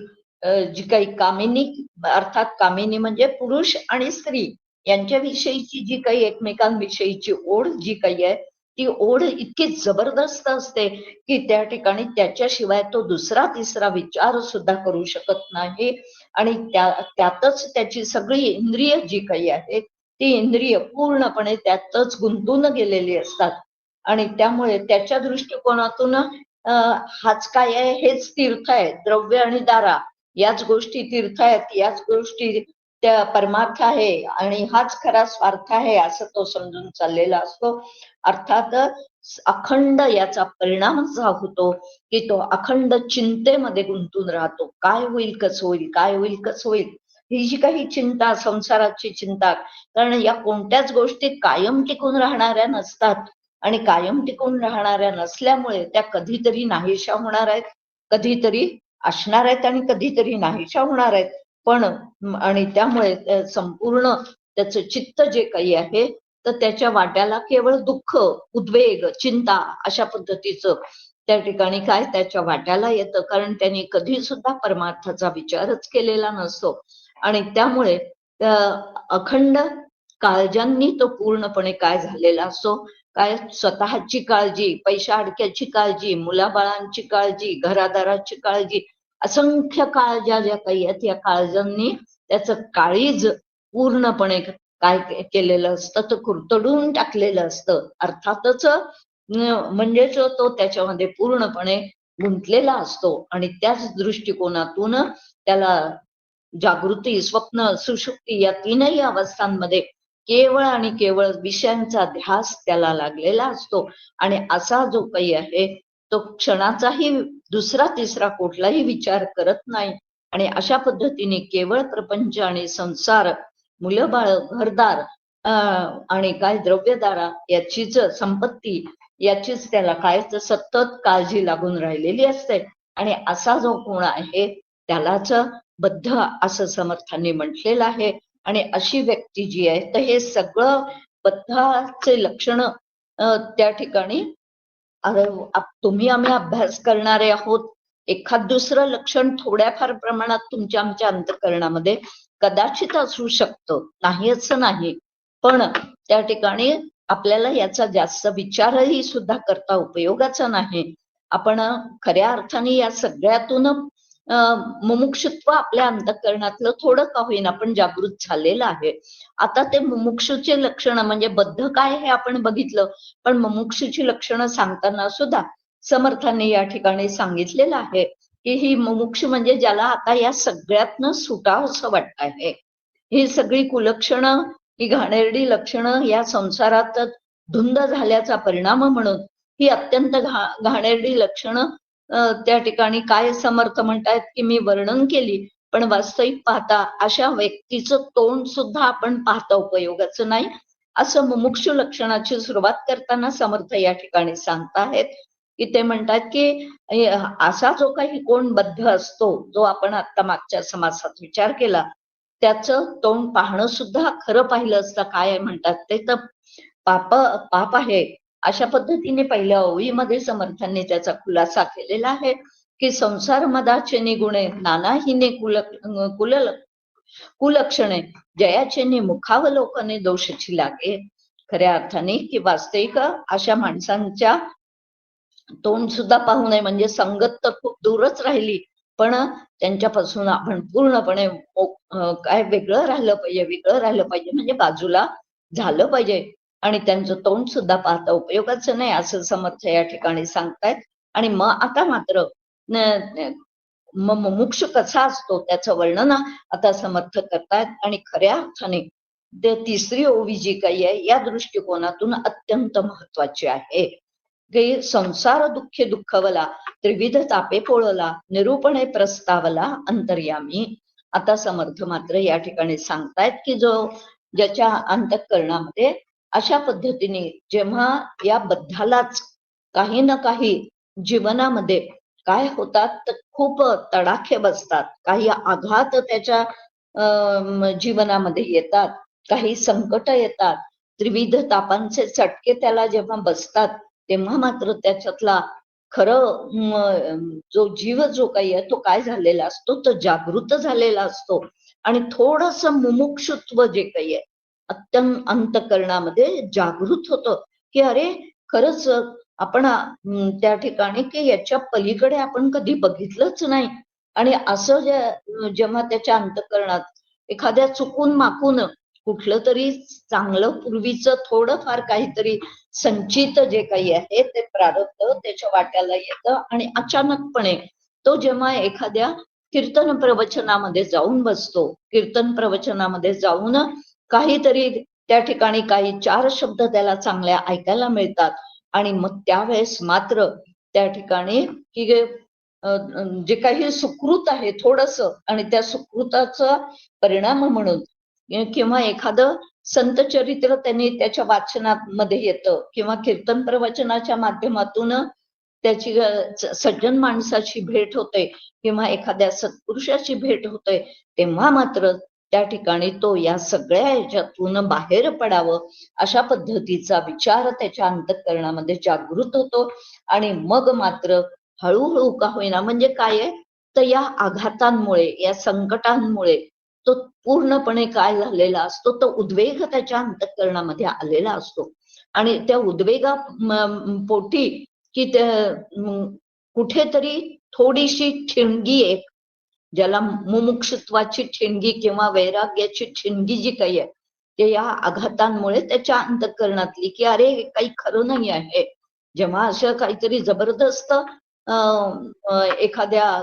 जी काही कामिनी, अर्थात कामिनी म्हणजे पुरुष आणि स्त्री यांच्याविषयीची जी काही एकमेकांविषयीची ओढ जी काही आहे, ती ओढ इतकी जबरदस्त असते की त्या ठिकाणी त्याच्याशिवाय तो दुसरा तिसरा विचार सुद्धा करू शकत नाही. आणि त्यातच त्याची सगळी इंद्रिय जी काही आहेत, ती इंद्रिय पूर्णपणे त्यातच गुंतून गेलेली असतात. आणि त्यामुळे त्याच्या दृष्टिकोनातून हाच काय आहे, हेच तीर्थ आहे, द्रव्य आणि दारा याच गोष्टी तीर्थ आहेत, याच गोष्टी त्या परमार्थ आहे, आणि हाच खरा स्वार्थ आहे, असं तो समजून चाललेला असतो. अर्थात अखंड याचा परिणाम असा होतो की तो अखंड चिंतेमध्ये गुंतून राहतो. काय होईल, कसं होईल, काय होईल, कसं होईल, ही जी काही चिंता, संसाराची चिंता, कारण या कोणत्याच गोष्टी कायम टिकून राहणाऱ्या नसतात. आणि कायम टिकून राहणाऱ्या नसल्यामुळे त्या कधीतरी नाहीशा होणार आहेत, कधीतरी असणार आहेत, आणि कधीतरी नाहीशा होणार आहेत. पण आणि त्यामुळे संपूर्ण त्याचं चित्त जे काही आहे, तर त्याच्या वाट्याला केवळ दुःख, उद्वेग, चिंता अशा पद्धतीचं त्या ठिकाणी काय त्याच्या वाट्याला येतं, कारण त्यांनी कधी सुद्धा परमार्थाचा विचारच केलेला नसतो. आणि त्यामुळे अखंड काळजांनी तो पूर्णपणे काय झालेला असतो, काय स्वतःची काळजी, पैशा अडक्याची काळजी, मुलाबाळांची काळजी, घरादाराची काळजी, असंख्य काळजा ज्या काही आहेत, या काळजांनी त्याचं काळीज पूर्णपणे काय केलेलं असतं, तर कुरतडून टाकलेलं असतं. अर्थातच म्हणजेच तो त्याच्यामध्ये पूर्णपणे गुंतलेला असतो. आणि त्याच दृष्टिकोनातून त्याला जागृती, स्वप्न, सुषुप्ती या तीनही अवस्थांमध्ये केवळ आणि केवळ विषयांचा ध्यास त्याला लागलेला असतो. आणि असा जो काही आहे, तो क्षणाचाही दुसरा तिसरा कुठलाही विचार करत नाही. आणि अशा पद्धतीने केवळ प्रपंच आणि संसार, मुलं बाळ, घरदार आणि काय द्रव्यदारा याचीच संपत्ती, याचीच त्याला काय सतत काळजी लागून राहिलेली असते. आणि असा जो कोण आहे त्यालाच बद्ध असं समर्थांनी म्हटलेलं आहे. आणि अशी व्यक्ती जी आहे, तर हे सगळं बद्धाचे लक्षण त्या ठिकाणी तुम्ही आम्ही अभ्यास करणारे आहोत. एखाद दुसरं लक्षण थोड्याफार प्रमाणात तुमच्या आमच्या अंतःकरणामध्ये कदाचित असू शकतं, नाही असं नाही, पण त्या ठिकाणी आपल्याला याचा जास्त विचारही सुद्धा करता उपयोगाचा नाही. आपण खऱ्या अर्थाने या सगळ्यातून मुमुक्षुत्व आपल्या अंतःकरणातलं थोडं का होईना पण जागृत झालेलं आहे. आता ते मुमुक्षूचे लक्षण म्हणजे बद्ध काय हे आपण बघितलं, पण मुमुक्षूची लक्षणं सांगताना सुद्धा समर्थांनी या ठिकाणी सांगितलेलं आहे की ही मुमुक्षु म्हणजे ज्याला आता या सगळ्यातनं सुटावं असं वाटत आहे. ही सगळी कुलक्षणं, ही घाणेरडी लक्षणं या संसारात धुंद झाल्याचा परिणाम म्हणून ही अत्यंत घाणेरडी लक्षणं त्या ठिकाणी काय समर्थ म्हणतायत की मी वर्णन केली, पण वास्तविक पाहता अशा व्यक्तीचं तोंड सुद्धा आपण पाहता उपयोगाचं नाही, असं मुमुक्षु लक्षणाची सुरुवात करताना समर्थ या ठिकाणी सांगताहेत. की ते म्हणतात की असा जो काही कोण बद्ध असतो, जो आपण आता मागच्या समासात विचार केला, त्याचं तोंड पाहणं सुद्धा खरं पाहिलं असता काय म्हणतात ते तर पाप आहे. अशा पद्धतीने पहिल्या ओळीमध्ये समर्थांनी त्याचा खुलासा केलेला आहे की संसार मदाचे निगुणे नानाहीने कुलक्षणे जयाचे मुखावलोकने दोषची लागे. खऱ्या अर्थाने की वास्तविक अशा माणसांच्या तोंड सुद्धा पाहू नये, म्हणजे संगत तर खूप दूरच राहिली, पण त्यांच्यापासून आपण पूर्णपणे काय वेगळं राहिलं पाहिजे म्हणजे बाजूला झालं पाहिजे. आणि त्यांचं तोंड सुद्धा पाहता उपयोगाचं नाही, असं समर्थ या ठिकाणी सांगतायत. आणि मग आता मात्र मुमुक्षु कसा असतो त्याचं वर्णन आता समर्थ करतायत. आणि खऱ्या अर्थाने ते तिसरी ओवी जी काही आहे या दृष्टिकोनातून अत्यंत महत्वाची आहे. की संसार दुःखे दुःखवला, त्रिविध तापे पोळला, निरूपणे प्रस्तावला अंतर्यामी. आता समर्थ मात्र या ठिकाणी सांगतायत की ज्याच्या अंतःकरणामध्ये अशा पद्धतीने जेव्हा या बद्धालाच काही ना काही जीवनामध्ये काय होतात तर खूप तडाखे बसतात, काही आघात त्याच्या जीवनामध्ये येतात, काही संकट येतात, त्रिविध तापांचे चटके त्याला जेव्हा बसतात, तेव्हा मात्र त्याच्यातला खरं जो जीव जो काही आहे तो काय झालेला असतो, तो जागृत झालेला असतो. आणि थोडस मुमुक्षुत्व जे काही आहे अत्यंत अंतःकरणामध्ये जागृत होतं की अरे खरंच आपण त्या ठिकाणी की याच्या पलीकडे आपण कधी बघितलंच नाही. आणि असं जेव्हा त्याच्या अंतःकरणात एखाद्या चुकून माकून कुठलं तरी चांगलं पूर्वीचं थोडंफार काहीतरी संचित जे काही आहे ते प्रारब्ध त्याच्या वाट्याला येतं. आणि अचानकपणे तो जेव्हा एखाद्या कीर्तन प्रवचनामध्ये जाऊन बसतो, कीर्तन प्रवचनामध्ये जाऊन काहीतरी त्या ठिकाणी काही चार शब्द त्याला चांगल्या ऐकायला मिळतात. आणि मग त्यावेळेस मात्र त्या ठिकाणी की जे काही सुकृत आहे थोडस, आणि त्या सुकृताचा परिणाम म्हणून किंवा एखादं संत चरित्र त्यांनी त्याच्या वाचनामध्ये येतं, किंवा कीर्तन प्रवचनाच्या माध्यमातून त्याची सज्जन माणसाची भेट होते, किंवा एखाद्या सत्पुरुषाची भेट होते, तेव्हा मात्र त्या ठिकाणी तो या सगळ्या ह्याच्यातून बाहेर पडावं अशा पद्धतीचा विचार त्याच्या अंतःकरणामध्ये जागृत होतो. आणि मग मात्र हळूहळू का होईना, म्हणजे काय आहे तर या आघातांमुळे, या संकटांमुळे तो पूर्णपणे काय झालेला असतो, तो उद्वेग त्याच्या अंतःकरणामध्ये आलेला असतो. आणि त्या उद्वेगा पोटी की कुठेतरी थोडीशी ठिणगी, एक ज्याला मुमुक्षुत्वाची ठिणगी किंवा वैराग्याची ठिणगी जी काही आहे, ते या आघातांमुळे त्याच्या अंतःकरणातली की अरे काही खरं नाही आहे. जेव्हा असं काहीतरी जबरदस्त एखाद्या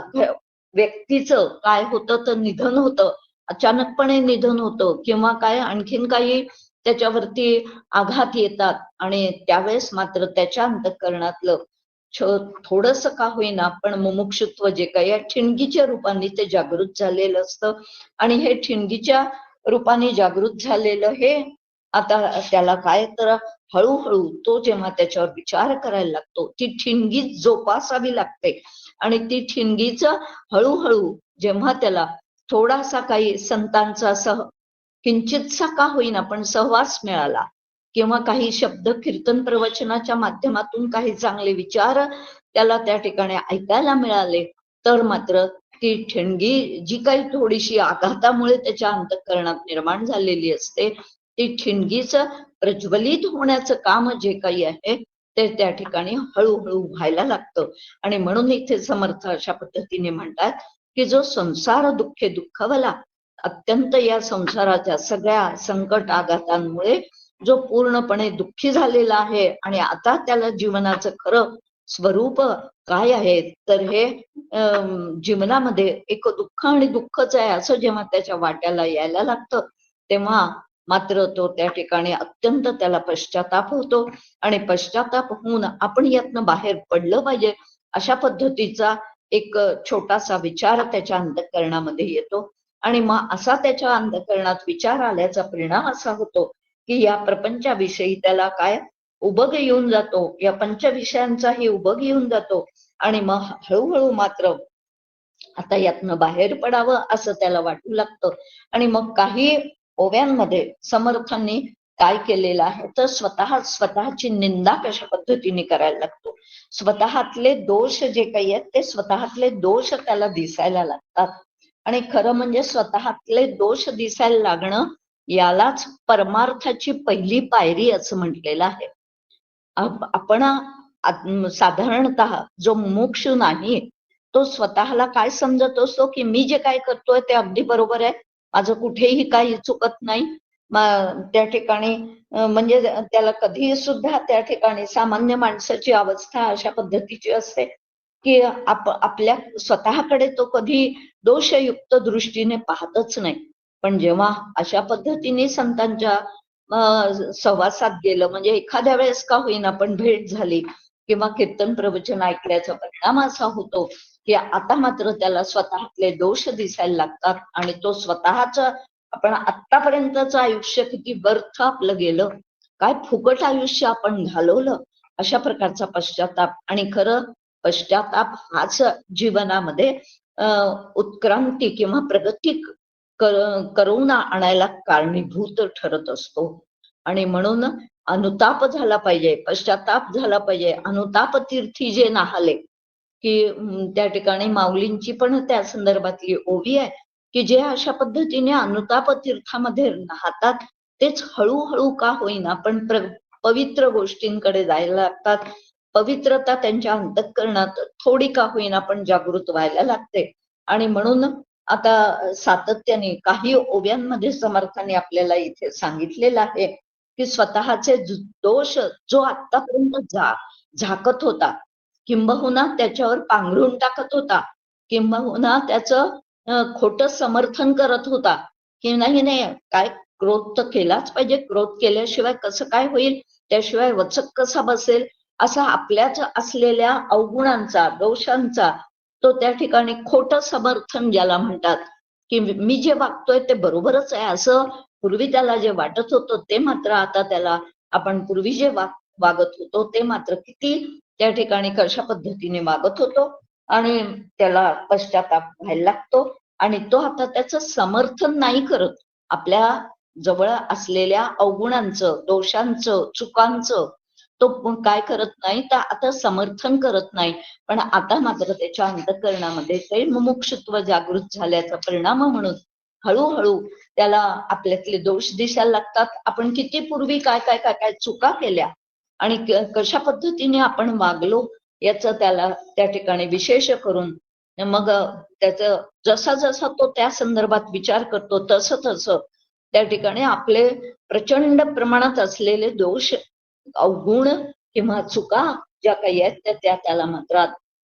व्यक्तीचं काय होतं तर निधन होतं, अचानकपणे निधन होतं, किंवा काय आणखीन काही त्याच्यावरती आघात येतात, आणि त्यावेळेस मात्र त्याच्या अंतःकरणातलं थोडस का होईना पण मुमुक्षुत्व जे काही आहे ठिणगीच्या रूपाने ते जागृत झालेलं असतं. आणि हे ठिणगीच्या रूपाने जागृत झालेलं हे आता त्याला काय तर हळूहळू तो जेव्हा त्याच्यावर विचार करायला लागतो, ती ठिणगी जोपासावी लागते. आणि ती ठिणगीच हळूहळू जेव्हा त्याला थोडासा काही संतांचा किंचितसा का होईना पण सहवास मिळाला, किंवा काही शब्द कीर्तन प्रवचनाच्या माध्यमातून काही चांगले विचार त्याला त्या ठिकाणी ऐकायला मिळाले, तर मात्र ती ठिणगी जी काही थोडीशी आघातामुळे त्याच्या अंतःकरणात निर्माण झालेली असते, ती ठिणगीच प्रज्वलित होण्याचं काम जे काही आहे ते त्या ठिकाणी हळूहळू व्हायला लागतं. आणि म्हणून इथे समर्थ अशा पद्धतीने म्हणतात की जो संसार दुःखे दुःखवला, अत्यंत या संसाराच्या सगळ्या संकट आघातांमुळे जो पूर्णपणे दुःखी झालेला आहे, आणि आता त्याला जीवनाचं खरं स्वरूप काय आहे तर हे जीवनामध्ये एक दुःख आणि दुःखच आहे असं जेव्हा त्याच्या वाट्याला यायला लागतं, तेव्हा मात्र तो त्या ठिकाणी अत्यंत त्याला पश्चाताप होतो. आणि पश्चाताप होऊन आपण यातनं बाहेर पडलं पाहिजे अशा पद्धतीचा एक छोटासा विचार त्याच्या अंतःकरणामध्ये येतो. आणि मग असा त्याच्या अंतःकरणात विचार आल्याचा परिणाम असा होतो की या प्रपंचाविषयी त्याला काय उबग येऊन जातो, या पंचविषयांचाही उबग येऊन जातो. आणि मग हळूहळू मात्र आता यातनं बाहेर पडावं असं त्याला वाटू लागतं. आणि मग काही ओव्यांमध्ये समर्थांनी काय केलेलं आहे तर स्वतःची निंदा कशा पद्धतीने करायला लागतो, स्वतःतले दोष जे काही आहेत ते स्वतःतले दोष त्याला दिसायला लागतात. आणि खरं म्हणजे स्वतःतले दोष दिसायला लागणं यालाच परमार्थाची पहिली पायरी असं म्हटलेलं आहे. आपण साधारणतः जो मुमुक्षू नाही तो स्वतःला काय समजत असतो की मी जे काय करतोय ते अगदी बरोबर आहे, माझं कुठेही काही चुकत नाही. त्या ठिकाणी म्हणजे त्याला कधीही सुद्धा त्या ठिकाणी सामान्य माणसाची अवस्था अशा पद्धतीची असते की आपल्या स्वतःकडे तो कधी दोषयुक्त दृष्टीने पाहतच नाही. पण जेव्हा अशा पद्धतीने संतांच्या सहवासात गेलं, म्हणजे एखाद्या वेळेस का होईना पण भेट झाली किंवा कीर्तन प्रवचन ऐकल्याचा परिणाम असा होतो की आता मात्र त्याला स्वतःतले दोष दिसायला लागतात आणि तो स्वतःच आपण आतापर्यंतचं आयुष्य किती व्यर्थ आपलं गेलं, काय फुकट आयुष्य आपण घालवलं, अशा प्रकारचा पश्चाताप. आणि खरं पश्चाताप हाच जीवनामध्ये उत्क्रांती किंवा प्रगती करून आणायला कारणीभूत ठरत असतो. आणि म्हणून अनुताप झाला पाहिजे, पश्चाताप झाला पाहिजे. अनुताप तीर्थी जे नाहले, की त्या ठिकाणी माऊलींची पण त्या संदर्भातली ओवी आहे की जे अशा पद्धतीने अनुताप तीर्थामध्ये राहतात तेच हळूहळू का होईना पण पवित्र गोष्टींकडे जायला लागतात. पवित्रता त्यांच्या अंतःकरणात थोडी का होईना पण जागृत व्हायला लागते. आणि म्हणून आता सातत्याने काही ओव्यांमध्ये समर्थांनी आपल्याला इथे सांगितलेलं आहे की स्वतःचे दोष जो आतापर्यंत झाकत होता, किंबहुना त्याच्यावर पांघरून टाकत होता, किंबहुना त्याचं खोटं समर्थन करत होता की नाही नाही काय क्रोध तर केलाच पाहिजे, क्रोध केल्याशिवाय कसं काय होईल, त्याशिवाय वचक कसा बसेल, असा आपल्याच असलेल्या अवगुणांचा दोषांचा तो त्या ठिकाणी खोटं समर्थन ज्याला म्हणतात की मी जे वागतोय ते बरोबरच आहे असं पूर्वी त्याला जे वाटत होतं ते मात्र आता त्याला आपण पूर्वी जे वागत होतो ते मात्र किती त्या ठिकाणी कशा पद्धतीने वागत होतो आणि त्याला पश्चाताप व्हायला लागतो. आणि तो आता त्याचं समर्थन नाही करत, आपल्या जवळ असलेल्या अवगुणांचं दोषांचं चुकांचं तो काय करत नाही तर आता समर्थन करत नाही. पण आता मात्र त्याच्या अंतःकरणामध्ये ते मुमुक्षुत्व जागृत झाल्याचा परिणाम म्हणून हळूहळू त्याला आपल्यातले दोष दिसायला लागतात. आपण किती पूर्वी काय काय काय काय चुका केल्या आणि कशा पद्धतीने आपण वागलो याचं त्याला त्या ठिकाणी विशेष करून मग त्याचं जसा जसा तो त्या संदर्भात विचार करतो तसं तसं त्या ठिकाणी आपले प्रचंड प्रमाणात असलेले दोष अवगुण किंवा चुका ज्या काही आहेत त्या त्याला मात्र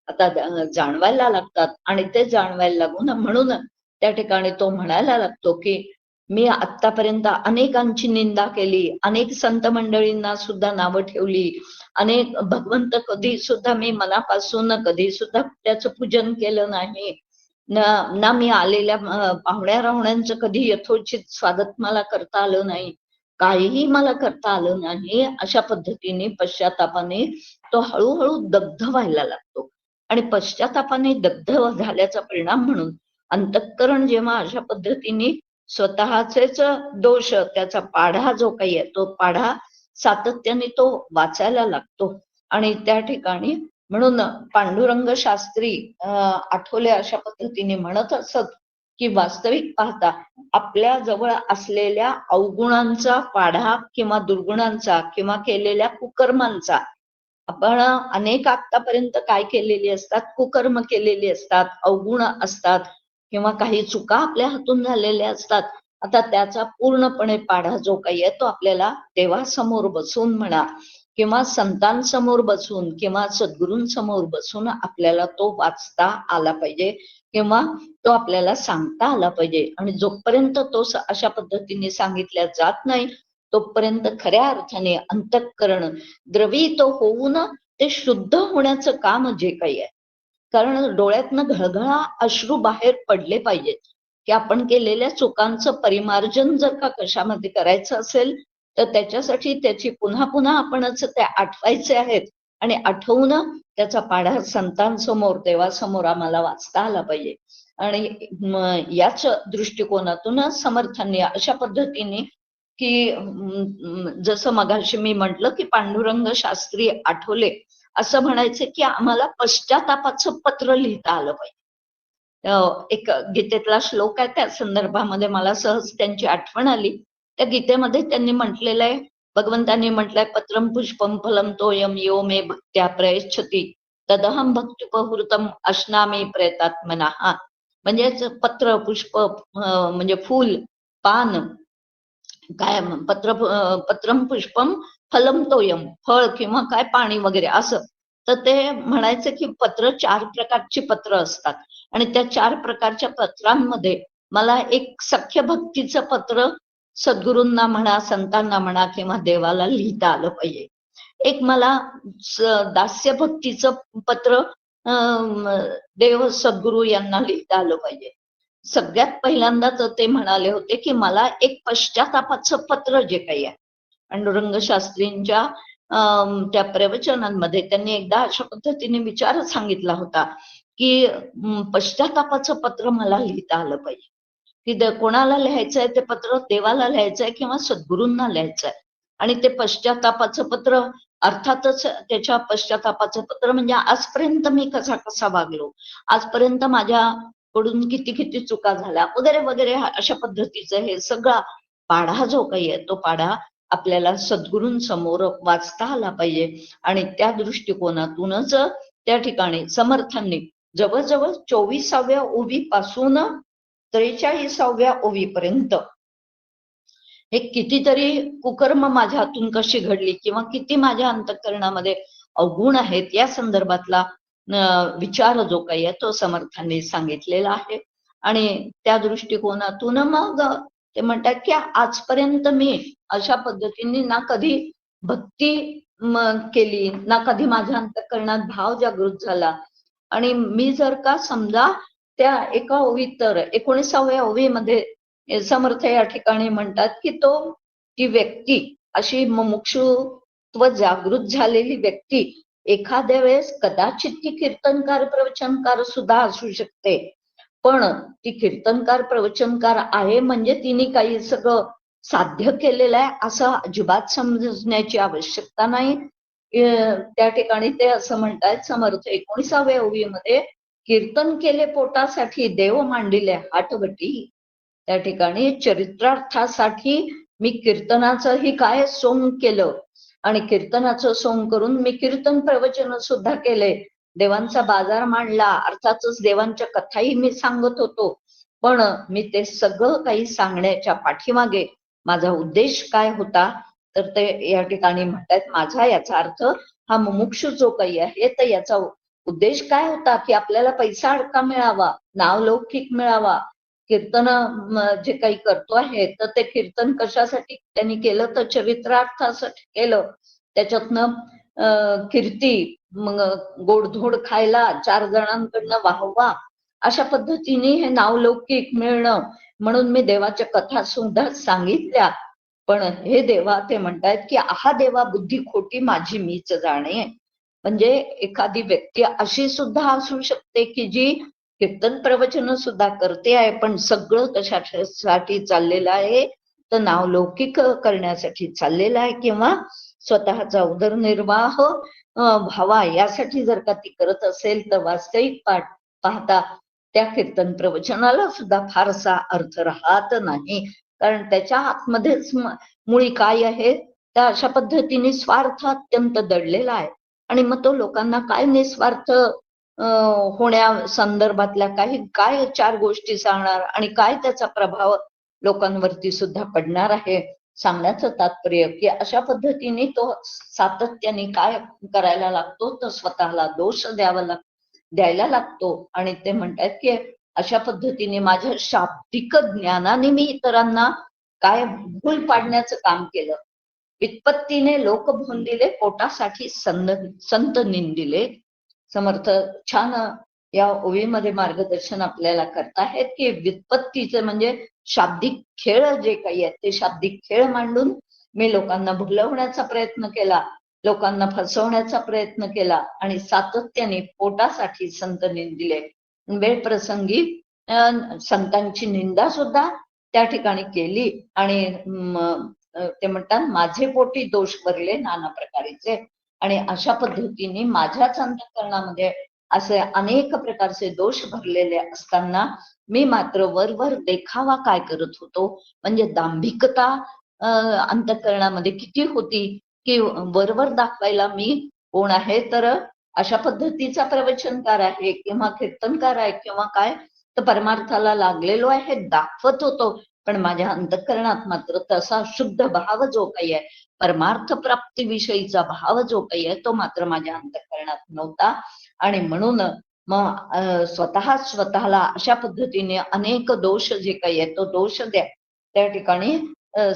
आता जाणवायला लागतात. आणि ते जाणवायला लागून म्हणून त्या ठिकाणी तो म्हणायला लागतो की मी आतापर्यंत अनेकांची निंदा केली, अनेक संत मंडळींना सुद्धा नावं ठेवली, अनेक भगवंत कधी सुद्धा मी मनापासून कधी सुद्धा त्याचं पूजन केलं नाही ना मी आलेल्या पाहुण्या राहुण्यांचं कधी यथोचित स्वागत मला करता आलं नाही, काहीही मला करता आलं नाही. अशा पद्धतीने पश्चातापाने तो हळूहळू दग्ध व्हायला लागतो. आणि पश्चातापाने दग्ध झाल्याचा परिणाम म्हणून अंतःकरण जेव्हा अशा पद्धतीने स्वतःचेच दोष त्याचा पाढा जो काही आहे तो पाढा सातत्याने तो वाचायला लागतो. आणि त्या ठिकाणी म्हणून पांडुरंग शास्त्री आठवले अशा पद्धतीने म्हणत असत की वास्तविक पाहता आपल्या जवळ असलेल्या अवगुणांचा पाढा किंवा दुर्गुणांचा किंवा केलेल्या कुकर्मांचा आपण अनेक आतापर्यंत काय केलेली असतात, कुकर्म केलेली असतात, अवगुण असतात किंवा काही चुका आपल्या हातून झालेल्या असतात. आता त्याचा पूर्णपणे पाढा जो काही आहे तो आपल्याला देवासमोर बसून म्हणा किंवा संतांसमोर बसून किंवा सद्गुरूंसमोर बसून आपल्याला तो वाचता आला पाहिजे किंवा तो आपल्याला सांगता आला पाहिजे. आणि जोपर्यंत तो अशा पद्धतीने सांगितल्या जात नाही तोपर्यंत खऱ्या अर्थाने अंतःकरण द्रवित होऊन ते शुद्ध होण्याचं काम जे काही आहे, कारण डोळ्यातनं घळघळा अश्रू बाहेर पडले पाहिजेत की आपण केलेल्या चुकांचं परिमार्जन जर का कशामध्ये करायचं असेल तर त्याच्यासाठी त्याची पुन्हा पुन्हा आपणच ते आठवायचे आहेत आणि आठवून त्याचा पाढा संतांसमोर देवासमोर आम्हाला वाचता आला पाहिजे. आणि याच दृष्टिकोनातून समर्थांनी अशा पद्धतीने की जसं मगाशी मी म्हटलं की पांडुरंग शास्त्री आठवले असं म्हणायचे की आम्हाला पश्चातापाचं पत्र लिहिता आलं पाहिजे. एक गीतेतला श्लोक आहे त्या संदर्भामध्ये मला सहज त्यांची आठवण आली. त्या गीतेमध्ये त्यांनी म्हटलेलं आहे भगवंतांनी म्हटलंय पत्रम पुष्पम फलम तोयम यो मे भक्त्या प्रयच्छति तदहम भक्त्युपहृतम अश्नामी प्रयतात्मना. म्हणजेच पत्र पुष्प म्हणजे फूल पान काय पत्रम पुष्पम फलम तोयम फळ किंवा काय पाणी वगैरे असं. तर ते म्हणायचं की पत्र 4 प्रकारची पत्र असतात आणि त्या 4 प्रकारच्या पत्रांमध्ये मला एक सख्य भक्तीचं पत्र सद्गुरूंना म्हणा संतांना म्हणा किंवा देवाला लिहिता आलं पाहिजे. एक मला दास्य भक्तीचं पत्र देव सद्गुरू यांना लिहिता आलं पाहिजे. सगळ्यात पहिल्यांदा तर ते म्हणाले होते की मला एक पश्चातापाचं पत्र जे काही आहे. पांडुरंग शास्त्रींच्या त्या प्रवचनांमध्ये त्यांनी एकदा अशा पद्धतीने विचार सांगितला होता की पश्चातापाचं पत्र मला लिहिता आलं पाहिजे. की कोणाला लिहायचंय ते पत्र, देवाला लिहायचंय किंवा सद्गुरूंना लिहायचंय. आणि ते पश्चातापाचं पत्र अर्थातच त्याच्या पश्चातापाचं पत्र म्हणजे आजपर्यंत मी कसा कसा वागलो, आजपर्यंत माझ्याकडून किती किती चुका झाल्या वगैरे वगैरे अशा पद्धतीचं हे सगळा पाढा जो काही आहे तो पाढा आपल्याला सद्गुरूंसमोर वाचता आला पाहिजे. आणि त्या दृष्टिकोनातूनच त्या ठिकाणी समर्थांनी जवळजवळ 24व्या ओवीपासून 43व्या ओवीपर्यंत हे कितीतरी कुकर्म माझ्या हातून कशी घडली किंवा किती माझ्या अंतःकरणामध्ये अवगुण आहेत या संदर्भातला विचार जो काही आहे तो समर्थांनी सांगितलेला आहे. आणि त्या दृष्टिकोनातून मग ते म्हणतात की आजपर्यंत मी अशा पद्धतीने ना कधी भक्ती केली ना कधी माझ्या अंतःकरणात भाव जागृत झाला. आणि मी जर का समजा त्या एका ओवीत तर 19व्या ओवीमध्ये समर्थ या ठिकाणी म्हणतात की ती व्यक्ती अशी मुमुक्षुत्व जागृत झालेली व्यक्ती एखाद्या वेळेस कदाचित ती कीर्तनकार प्रवचनकार सुद्धा असू शकते. पण ती कीर्तनकार प्रवचनकार आहे म्हणजे तिने काही सगळं साध्य केलेलं आहे असं अजिबात समजण्याची आवश्यकता नाही. त्या ठिकाणी ते असं म्हणतात समर्थ 19व्या ओवीमध्ये कीर्तन केले पोटासाठी देव मांडिले हाटवटी. त्या ठिकाणी चरित्रार्थासाठी मी कीर्तनाचंही काय सोंग केलं आणि कीर्तनाचं सोंग करून मी कीर्तन प्रवचन सुद्धा केले, देवांचा बाजार मांडला, अर्थातच देवांच्या कथाही मी सांगत होतो. पण मी ते सगळं काही सांगण्याच्या पाठीमागे माझा उद्देश काय होता तर ते या ठिकाणी म्हणतात माझा याचा अर्थ हा मुमुक्षु जो काही आहे तर याचा उद्देश काय होता की आपल्याला पैसा अडका मिळावा, नावलौकिक मिळावा. कीर्तन जे काही करतो आहे तर ते कीर्तन कशासाठी त्यांनी केलं तर चरित्रार्थासाठी केलं. त्याच्यातनं कीर्ती मग गोडधोड खायला 4 जणांकडनं वाहवा अशा पद्धतीने हे नावलौकिक मिळणं म्हणून मी देवाच्या कथा सुद्धा सांगितल्या. पण हे देवा ते म्हणतायत की आहा देवा बुद्धी खोटी माझी मीच जाणे. म्हणजे एखादी व्यक्ती अशी सुद्धा असू शकते की जी कीर्तन प्रवचन सुद्धा करते आहे पण सगळं कशासाठी चाललेलं आहे तर नावलौकिक करण्यासाठी चाललेलं आहे किंवा स्वतःचा उदरनिर्वाह व्हावा यासाठी जर का ती करत असेल तर वास्तविक पाहता त्या कीर्तन प्रवचनाला सुद्धा फारसा अर्थ राहत नाही. कारण त्याच्या आतमध्येच मुळी काय आहे त्या अशा पद्धतीने स्वार्थ अत्यंत दडलेला आहे. आणि मग तो लोकांना काय निस्वार्थ होण्या संदर्भातल्या काय 4 गोष्टी सांगणार आणि काय त्याचा प्रभाव लोकांवरती सुद्धा पडणार आहे. सांगण्याचं तात्पर्य की अशा पद्धतीने तो सातत्याने काय करायला लागतो तर स्वतःला दोष द्यायला लागतो. आणि ते म्हणतात की अशा पद्धतीने माझ्या शाब्दिक ज्ञानाने मी इतरांना काय भूल पाडण्याचं काम केलं. वित्पत्तीने लोक भोंदिले पोटासाठी संत निंदिले. समर्थ छान या ओवीमध्ये मार्गदर्शन आपल्याला करताहेत की व्युत्पत्तीचे म्हणजे शाब्दिक खेळ जे काही आहेत ते शाब्दिक खेळ मांडून मी लोकांना भुलवण्याचा प्रयत्न केला, लोकांना फसवण्याचा प्रयत्न केला आणि सातत्याने पोटासाठी संत निंदिले. वेळ प्रसंगी संतांची निंदा सुद्धा त्या ठिकाणी केली. आणि ते म्हणतात माझे पोटी दोष भरले नाना प्रकारेचे. आणि अशा पद्धतीने माझ्याच अंतःकरणामध्ये असे अनेक प्रकारचे दोष भरलेले असताना मी मात्र वरवर देखावा काय करत होतो म्हणजे दांभिकता अंतःकरणामध्ये किती होती, की वरवर दाखवायला मी कोण आहे, तर अशा पद्धतीचा प्रवचनकार आहे किंवा कीर्तनकार आहे किंवा काय, तर परमार्थाला लागलेलो आहे दाखवत होतो. पण माझ्या अंतःकरणात मात्र तसा शुद्ध भाव जो काही आहे, परमार्थ प्राप्तीविषयीचा भाव जो काही आहे, तो मात्र माझ्या अंतःकरणात नव्हता. आणि म्हणून मग स्वतःला अशा पद्धतीने अनेक दोष जे काही आहे, तो दोष त्या ठिकाणी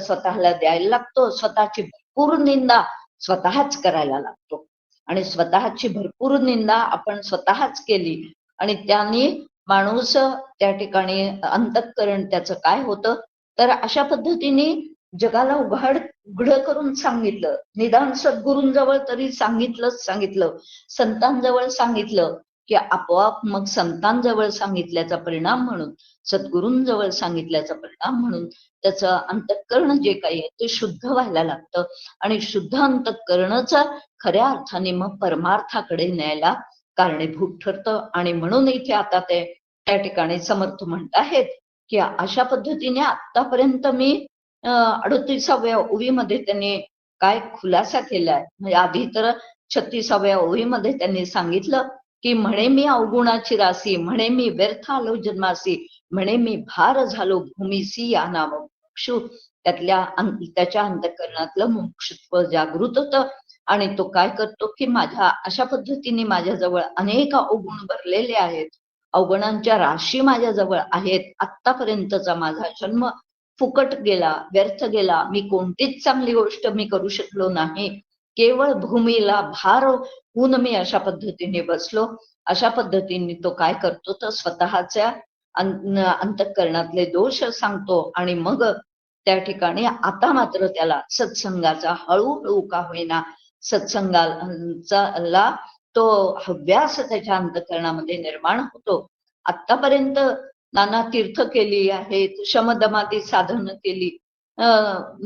स्वतःला द्यायला लागतो. स्वतःची भरपूर निंदा स्वतःच करायला लागतो. आणि स्वतःची भरपूर निंदा आपण स्वतःच केली आणि त्याने माणूस त्या ठिकाणी अंतःकरण त्याचं काय होतं, तर अशा पद्धतीने जगाला उघड करून सांगितलं. निदान सद्गुरूंजवळ तरी सांगितलं, संतांजवळ सांगितलं, की आपोआप मग संतांजवळ सांगितल्याचा परिणाम म्हणून, सद्गुरूंजवळ सांगितल्याचा परिणाम म्हणून त्याचं अंतःकरण जे काही आहे ते शुद्ध व्हायला लागतं. आणि शुद्ध अंतःकरणच खऱ्या अर्थाने मग परमार्थाकडे न्यायला कारणीभूत ठरतं. आणि म्हणून इथे आता ते त्या ठिकाणी समर्थ म्हणत आहेत की अशा पद्धतीने आतापर्यंत मी 38व्या ओळीमध्ये त्यांनी काय खुलासा केलाय. म्हणजे आधी तर 36व्या ओळीमध्ये त्यांनी सांगितलं की म्हणे मी अवगुणाची राशी, म्हणे मी व्यर्थ आलो जन्मासी, म्हणे मी भार झालो भूमीसी या नाम मुमुक्षु. त्याच्या अंतःकरणातलं मुमुक्षुत्व जागृत होतं. आणि तो काय करतो की माझ्या अशा पद्धतीने माझ्याजवळ अनेक अवगुण भरलेले आहेत, अवगुणांच्या राशी माझ्याजवळ आहेत. आतापर्यंतचा माझा जन्म फुकट गेला, व्यर्थ गेला. मी कोणतीच चांगली गोष्ट मी करू शकलो नाही. केवळ भूमीला भार होऊन मी अशा पद्धतीने बसलो. अशा पद्धतीने तो काय करतो, तर स्वतःच्या अंतःकरणातले दोष सांगतो. आणि मग त्या ठिकाणी आता मात्र त्याला सत्संगाचा हळूहळू का होईना सत्संगाला तो हव्यास त्याच्या अंतःकरणामध्ये निर्माण होतो. आतापर्यंत नाना तीर्थ केली आहेत, शमदमादी साधन केली,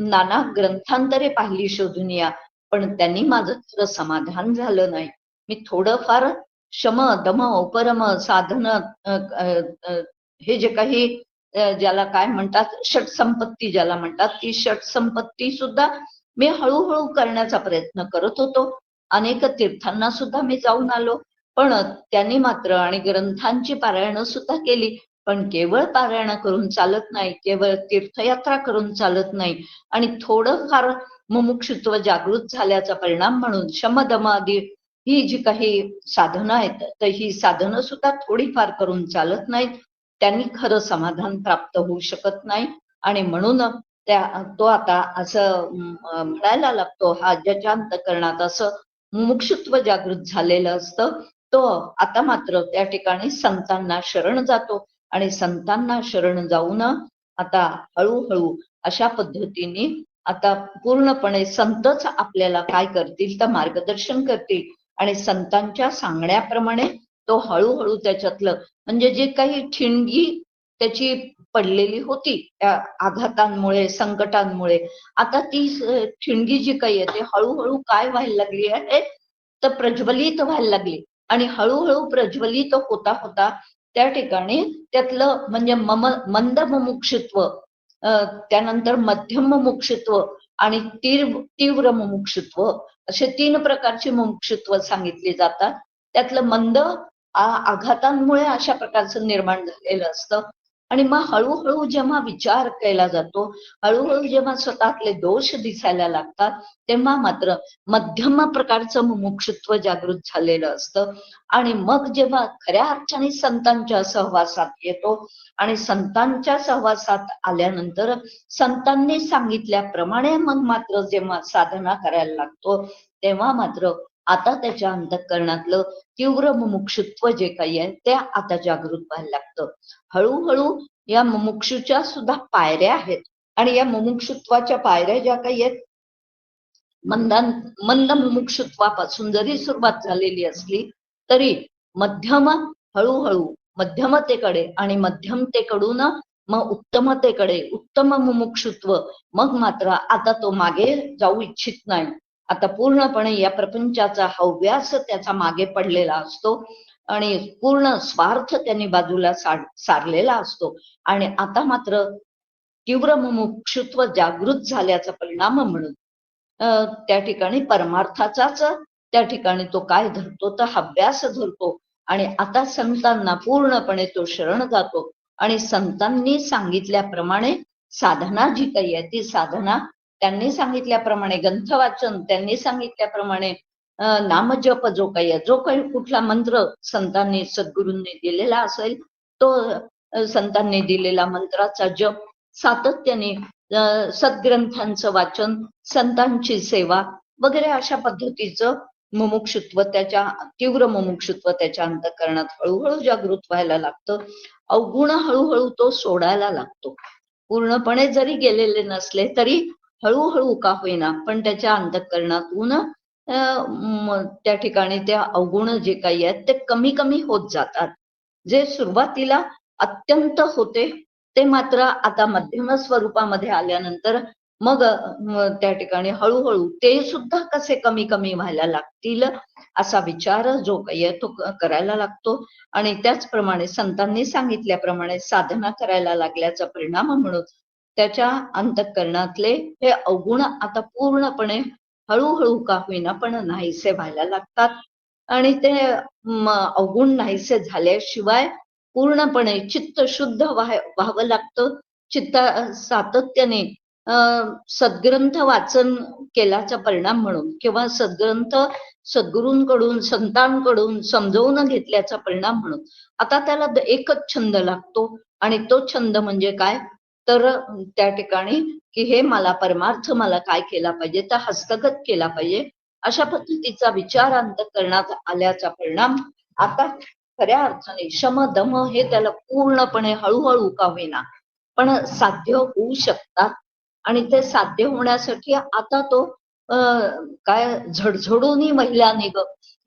नाना ग्रंथांतरे पाहिली शोधून या, पण त्यांनी माझं खरं समाधान झालं नाही. मी थोडंफार शम दम उपरम साधन हे जे काही ज्याला काय म्हणतात षट संपत्ती ज्याला म्हणतात, ती षट संपत्ती सुद्धा मी हळूहळू करण्याचा प्रयत्न करत होतो. अनेक तीर्थांना सुद्धा मी जाऊन आलो, पण त्यांनी मात्र आणि ग्रंथांची पारायण सुद्धा केली. पण केवळ पारायण करून चालत नाही, केवळ तीर्थयात्रा करून चालत नाही. आणि थोडंफार मुमुक्षुत्व जागृत झाल्याचा परिणाम म्हणून शमदमादी ही जी काही साधनं आहेत, तर ही साधनं सुद्धा थोडीफार करून चालत नाहीत. त्यांनी खरं समाधान प्राप्त होऊ शकत नाही. आणि म्हणून तो आता असं म्हणायला लागतो, हा ज्याच्या अंतःकरणात असं मुमुक्षुत्व जागृत झालेलं असतं, तो आता मात्र त्या ठिकाणी संतांना शरण जातो. आणि संतांना शरण जाऊन आता हळूहळू अशा पद्धतीने आता पूर्णपणे संतच आपल्याला काय करतील, तर मार्गदर्शन करतील. आणि संतांच्या सांगण्याप्रमाणे तो हळूहळू त्याच्यातलं म्हणजे जे काही ठिणगी त्याची पडलेली होती त्या आघातांमुळे संकटांमुळे, आता ती ठिणगी जी काही आहे ते हळूहळू काय व्हायला लागली आहे, तर प्रज्वलित व्हायला लागली. आणि हळूहळू प्रज्वलित होता होता त्या ठिकाणी त्यातलं म्हणजे मंद मुमुक्षुत्व, त्यानंतर मध्यम मुमुक्षुत्व आणि तीव्र मुमुक्षुत्व, असे 3 प्रकारचे मुमुक्षुत्व सांगितले जातात. त्यातलं मंद आघातांमुळे अशा प्रकारचं निर्माण झालेलं असतं. आणि मग हळूहळू जेव्हा विचार केला जातो, हळूहळू जेव्हा स्वतःतले दोष दिसायला लागतात, तेव्हा मात्र मध्यम प्रकारचं मुमुक्षुत्व जागृत झालेलं असतं. आणि मग जेव्हा खऱ्या अर्थाने संतांच्या सहवासात येतो आणि संतांच्या सहवासात आल्यानंतर संतांनी सांगितल्याप्रमाणे मग मात्र जेव्हा साधना करायला लागतो, तेव्हा मात्र आता त्याच्या अंतःकरणातलं तीव्र मुमुक्षुत्व जे काही आहे ते आता जागृत व्हायला लागतं. हळूहळू या मुमुक्षूच्या सुद्धा पायऱ्या आहेत. आणि या मुमुक्षुत्वाच्या पायऱ्या ज्या काही आहेत, मंद मुमुक्षुत्वापासून जरी सुरुवात झालेली असली तरी मध्यम हळूहळू मध्यमतेकडे आणि मध्यमतेकडून मग उत्तमतेकडे, उत्तम मुमुक्षुत्व, मग मात्र आता तो मागे जाऊ इच्छित नाही. आता पूर्णपणे या प्रपंचाचा हव्यास त्याचा मागे पडलेला असतो आणि पूर्ण स्वार्थ त्यांनी बाजूला सारलेला असतो. आणि आता मात्र तीव्र मुमुक्षुत्व जागृत झाल्याचा परिणाम म्हणून त्या ठिकाणी परमार्थाचाच त्या ठिकाणी तो काय धरतो तर अभ्यास धरतो आणि आता संतांना पूर्णपणे तो शरण जातो आणि संतांनी सांगितल्याप्रमाणे साधना जी काही आहे ती साधना त्यांनी सांगितल्याप्रमाणे ग्रंथ वाचन त्यांनी सांगितल्याप्रमाणे नामजप जो काही आहे जो काही कुठला मंत्र संतांनी सद्गुरूंनी दिलेला असेल तो संतांनी दिलेला मंत्राचा जप सातत्याने सद्ग्रंथांचं वाचन संतांची सेवा वगैरे अशा पद्धतीचं मुमुक्षुत्व त्याच्या तीव्र मुमुक्षुत्व त्याच्या अंतःकरणात हळूहळू जागृत व्हायला लागतं. अवगुण हळूहळू तो सोडायला लागतो. पूर्णपणे जरी गेलेले नसले तरी हळूहळू का होईना पण त्याच्या अंतःकरणातून त्या ठिकाणी त्या अवगुण जे काही आहेत ते कमी कमी होत जातात. जे सुरुवातीला अत्यंत होते ते मात्र आता मध्यम स्वरूपामध्ये आल्यानंतर मग त्या ठिकाणी हळूहळू ते सुद्धा कसे कमी कमी व्हायला लागतील असा विचार जो काही आहे तो करायला लागतो. आणि त्याचप्रमाणे संतांनी सांगितल्याप्रमाणे साधना करायला लागल्याचा परिणाम म्हणून त्याच्या अंतःकरणातले हे अवगुण आता पूर्णपणे हळूहळू का होईना पण नाहीसे व्हायला लागतात. आणि ते अवगुण नाहीसे झाल्याशिवाय पूर्णपणे चित्त शुद्ध व्हावं लागतं. चित्ता सातत्याने सद्ग्रंथ वाचन केल्याचा परिणाम म्हणून किंवा सद्ग्रंथ सद्गुरूंकडून संतांकडून समजवून घेतल्याचा परिणाम म्हणून आता त्याला एकच छंद लागतो आणि तो छंद म्हणजे काय तर त्या ठिकाणी की हे मला परमार्थ मला काय केला पाहिजे तर हस्तगत केला पाहिजे अशा पद्धतीचा विचार अंतःकरणात आल्याचा परिणाम आता खऱ्या अर्थाने शम दम हे त्याला पूर्णपणे हळूहळू का होईना पण साध्य होऊ शकतात. आणि ते साध्य होण्यासाठी आता तो काय झडझडूनी महिला निग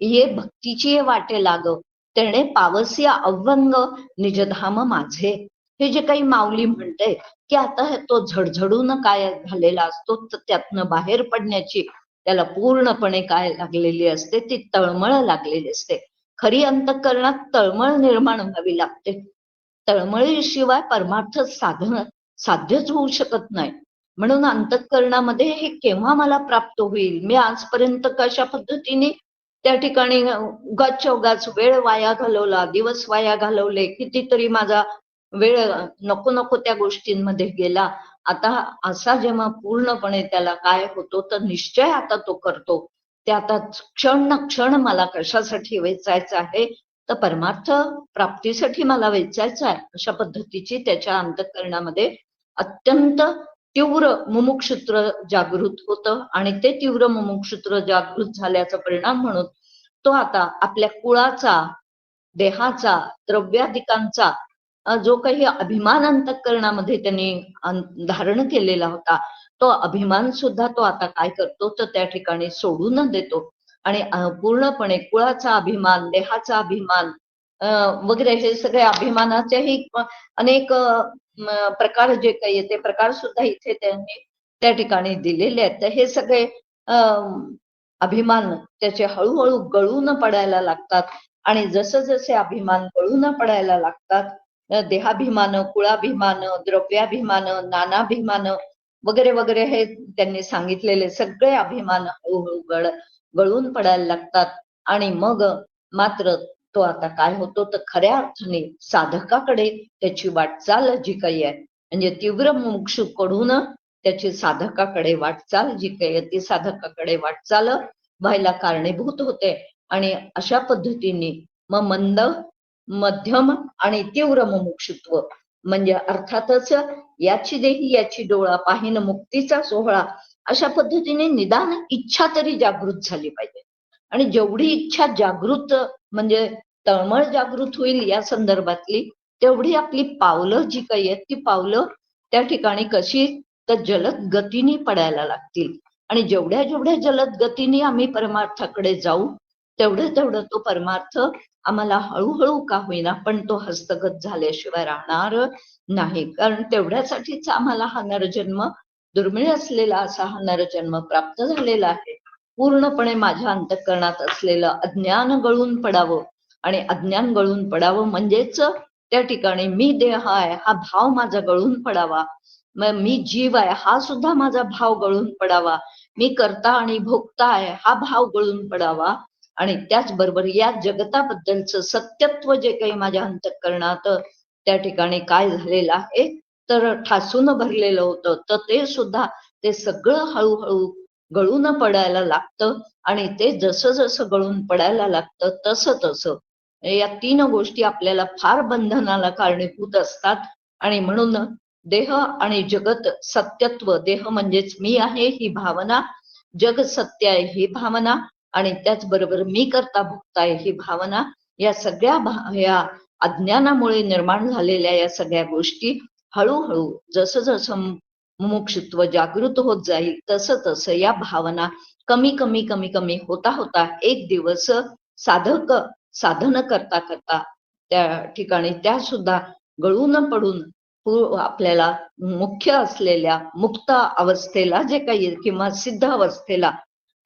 ये भक्तीची वाटे लाग तेणे पावसी अव्वंग निजधाम माझे हे जे काही माऊली म्हणते की आता तो झडझडून काय झालेला असतो तर त्यातनं बाहेर पडण्याची त्याला पूर्णपणे काय लागलेली असते ती तळमळ लागलेली असते. खरी अंतःकरणात तळमळ निर्माण व्हावी लागते. तळमळीशिवाय परमार्थ साधन साध्यच होऊ शकत नाही. म्हणून अंतःकरणामध्ये हे केव्हा मला प्राप्त होईल मी आजपर्यंत कशा पद्धतीने त्या ठिकाणी उगाच उगाच वेळ वाया घालवला दिवस वाया घालवले कितीतरी माझा वेळ नको नको त्या गोष्टींमध्ये गेला. आता असा जेव्हा पूर्णपणे त्याला काय होतो तर निश्चय आता तो करतो ते आता क्षण न क्षण मला कशासाठी वेचायचं आहे तर परमार्थ प्राप्तीसाठी मला वेचायचं आहे अशा पद्धतीची त्याच्या अंतःकरणामध्ये अत्यंत तीव्र मुमुक्षुत्र जागृत होतं. आणि ते तीव्र मुमुक्षुत्र जागृत झाल्याचा परिणाम म्हणून तो आता आपल्या कुळाचा देहाचा द्रव्याधिकांचा जो काही अभिमान अंतःकरणामध्ये त्यांनी धारण केलेला होता तो अभिमान सुद्धा तो आता काय करतो तर त्या ठिकाणी सोडून देतो. आणि पूर्णपणे कुळाचा अभिमान देहाचा अभिमान वगैरे हे सगळे अभिमानाचेही अनेक प्रकार जे काही ते प्रकार सुद्धा इथे त्यांनी त्या ठिकाणी दिलेले आहेत. तर हे सगळे अभिमान त्याचे हळूहळू गळून पडायला लागतात. आणि जसं जसे अभिमान गळून पडायला लागतात देहाभिमान कुळाभिमान द्रव्याभिमान नानाभिमान वगैरे वगैरे हे त्यांनी सांगितलेले सगळे अभिमान हळूहळू गळून पडायला लागतात. आणि मग मात्र तो आता काय होतो तर खऱ्या अर्थाने साधकाकडे त्याची वाटचाल जी काही आहे म्हणजे तीव्र मुमुक्षूकडून त्याची साधकाकडे वाटचाल जी काही आहे ती साधकाकडे वाटचाल व्हायला कारणीभूत होते. आणि अशा पद्धतीने मग मंद मध्यम आणि तीव्र मुमुक्षुत्व म्हणजे अर्थातच याची देही याची डोळा पाहिन मुक्तीचा सोहळा अशा पद्धतीने निदान इच्छा तरी जागृत झाली पाहिजे. आणि जेवढी इच्छा जागृत म्हणजे तळमळ जागृत होईल या संदर्भातली तेवढी आपली पावलं जी काही आहेत ती पावलं त्या ठिकाणी कशी तर जलद गतीने पडायला लागतील. आणि जेवढ्या जेवढ्या जलद गतीने आम्ही परमार्थाकडे जाऊ तेवढं तेवढं तो परमार्थ आम्हाला हळूहळू का होईना पण तो हस्तगत झाल्याशिवाय राहणार नाही. कारण तेवढ्यासाठीच आम्हाला हा नरजन्म दुर्मिळ असलेला असा हा नरजन्म प्राप्त झालेला आहे. पूर्णपणे माझ्या अंतःकरणात असलेलं अज्ञान गळून पडावं आणि अज्ञान गळून पडावं म्हणजेच त्या ठिकाणी मी देह आहे हा भाव माझा गळून पडावा. मी जीव आहे हा सुद्धा माझा भाव गळून पडावा, मी कर्ता आणि भोक्ता आहे हा भाव गळून पडावा, आणि त्याचबरोबर या जगताबद्दलचं सत्यत्व जे काही माझ्या अंतःकरणात त्या ठिकाणी काय झालेलं आहे तर ठासून भरलेलं होतं, तर ते सुद्धा ते सगळं हळूहळू गळून पडायला लागतं. आणि ते जसं जसं गळून पडायला लागतं तसं तसं या 3 गोष्टी आपल्याला फार बंधनाला कारणीभूत असतात. आणि म्हणून देह आणि जगत सत्यत्व, देह म्हणजेच मी आहे ही भावना, जग सत्य आहे ही भावना, आणि त्याचबरोबर मी करता भोगता आहे ही भावना, या सगळ्या या अज्ञानामुळे निर्माण झालेल्या या सगळ्या गोष्टी हळूहळू जसं जसं मुमुक्षुत्व जागृत होत जाईल तसं तसं या भावना कमी कमी कमी कमी होता होता एक दिवस साधक साधन करता करता त्या ठिकाणी त्या सुद्धा गळून पडून आपल्याला मुख्य असलेल्या मुक्त अवस्थेला जे काही किंवा सिद्ध अवस्थेला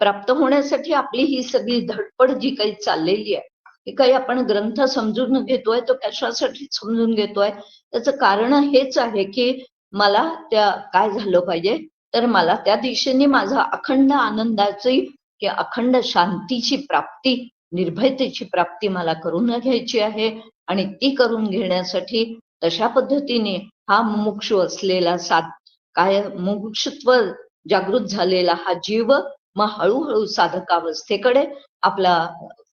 प्राप्त होण्यासाठी आपली ही सगळी धडपड जी काही चाललेली आहे, हे काही आपण ग्रंथ समजून घेतोय तो कशासाठी समजून घेतोय, त्याचं कारण हेच आहे की मला त्या काय झालं पाहिजे, तर मला त्या दिशेने माझा अखंड आनंदाची की अखंड शांतीची प्राप्ती, निर्भयतेची प्राप्ती मला करून घ्यायची आहे. आणि ती करून घेण्यासाठी तशा पद्धतीने हा मुमुक्षू असलेला काय मुमुक्षुत्व जागृत झालेला हा जीव मग हळूहळू साधकावस्थेकडे आपला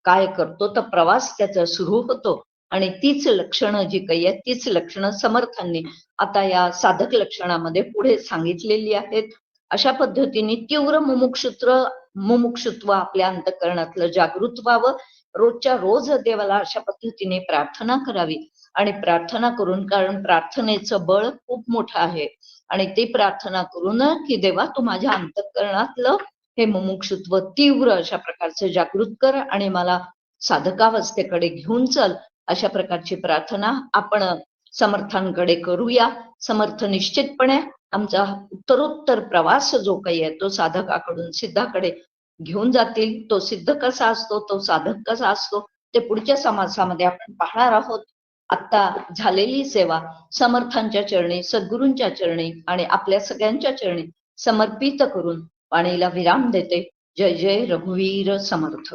काय करतो तर प्रवास त्याचा सुरू होतो. आणि तीच लक्षणं जी काही आहेत तीच लक्षणं समर्थांनी आता या साधक लक्षणामध्ये पुढे सांगितलेली आहेत. अशा पद्धतीने तीव्र मुमुक्षुत्व आपल्या अंतःकरणातलं जागृत व्हावं, रोजच्या रोज देवाला अशा पद्धतीने प्रार्थना करावी. आणि प्रार्थना करून, कारण प्रार्थनेचं बळ खूप मोठं आहे, आणि ते प्रार्थना करून की देवा तू माझ्या अंतःकरणातलं हे मुमुक्षुत्व तीव्र अशा प्रकारचं जागृत कर आणि मला साधकावस्थेकडे घेऊन चल, अशा प्रकारची प्रार्थना आपण समर्थांकडे करूया. समर्थ निश्चितपणे आमचा उत्तरोत्तर प्रवास जो काही आहे तो साधकाकडून सिद्धाकडे घेऊन जातील. तो सिद्ध कसा असतो, तो साधक कसा असतो, ते पुढच्या समासामध्ये आपण पाहणार आहोत. आता झालेली सेवा समर्थांच्या चरणी, सद्गुरूंच्या चरणी आणि आपल्या सगळ्यांच्या चरणी समर्पित करून वाणीला विराम देते. जय जय रघुवीर समर्थ.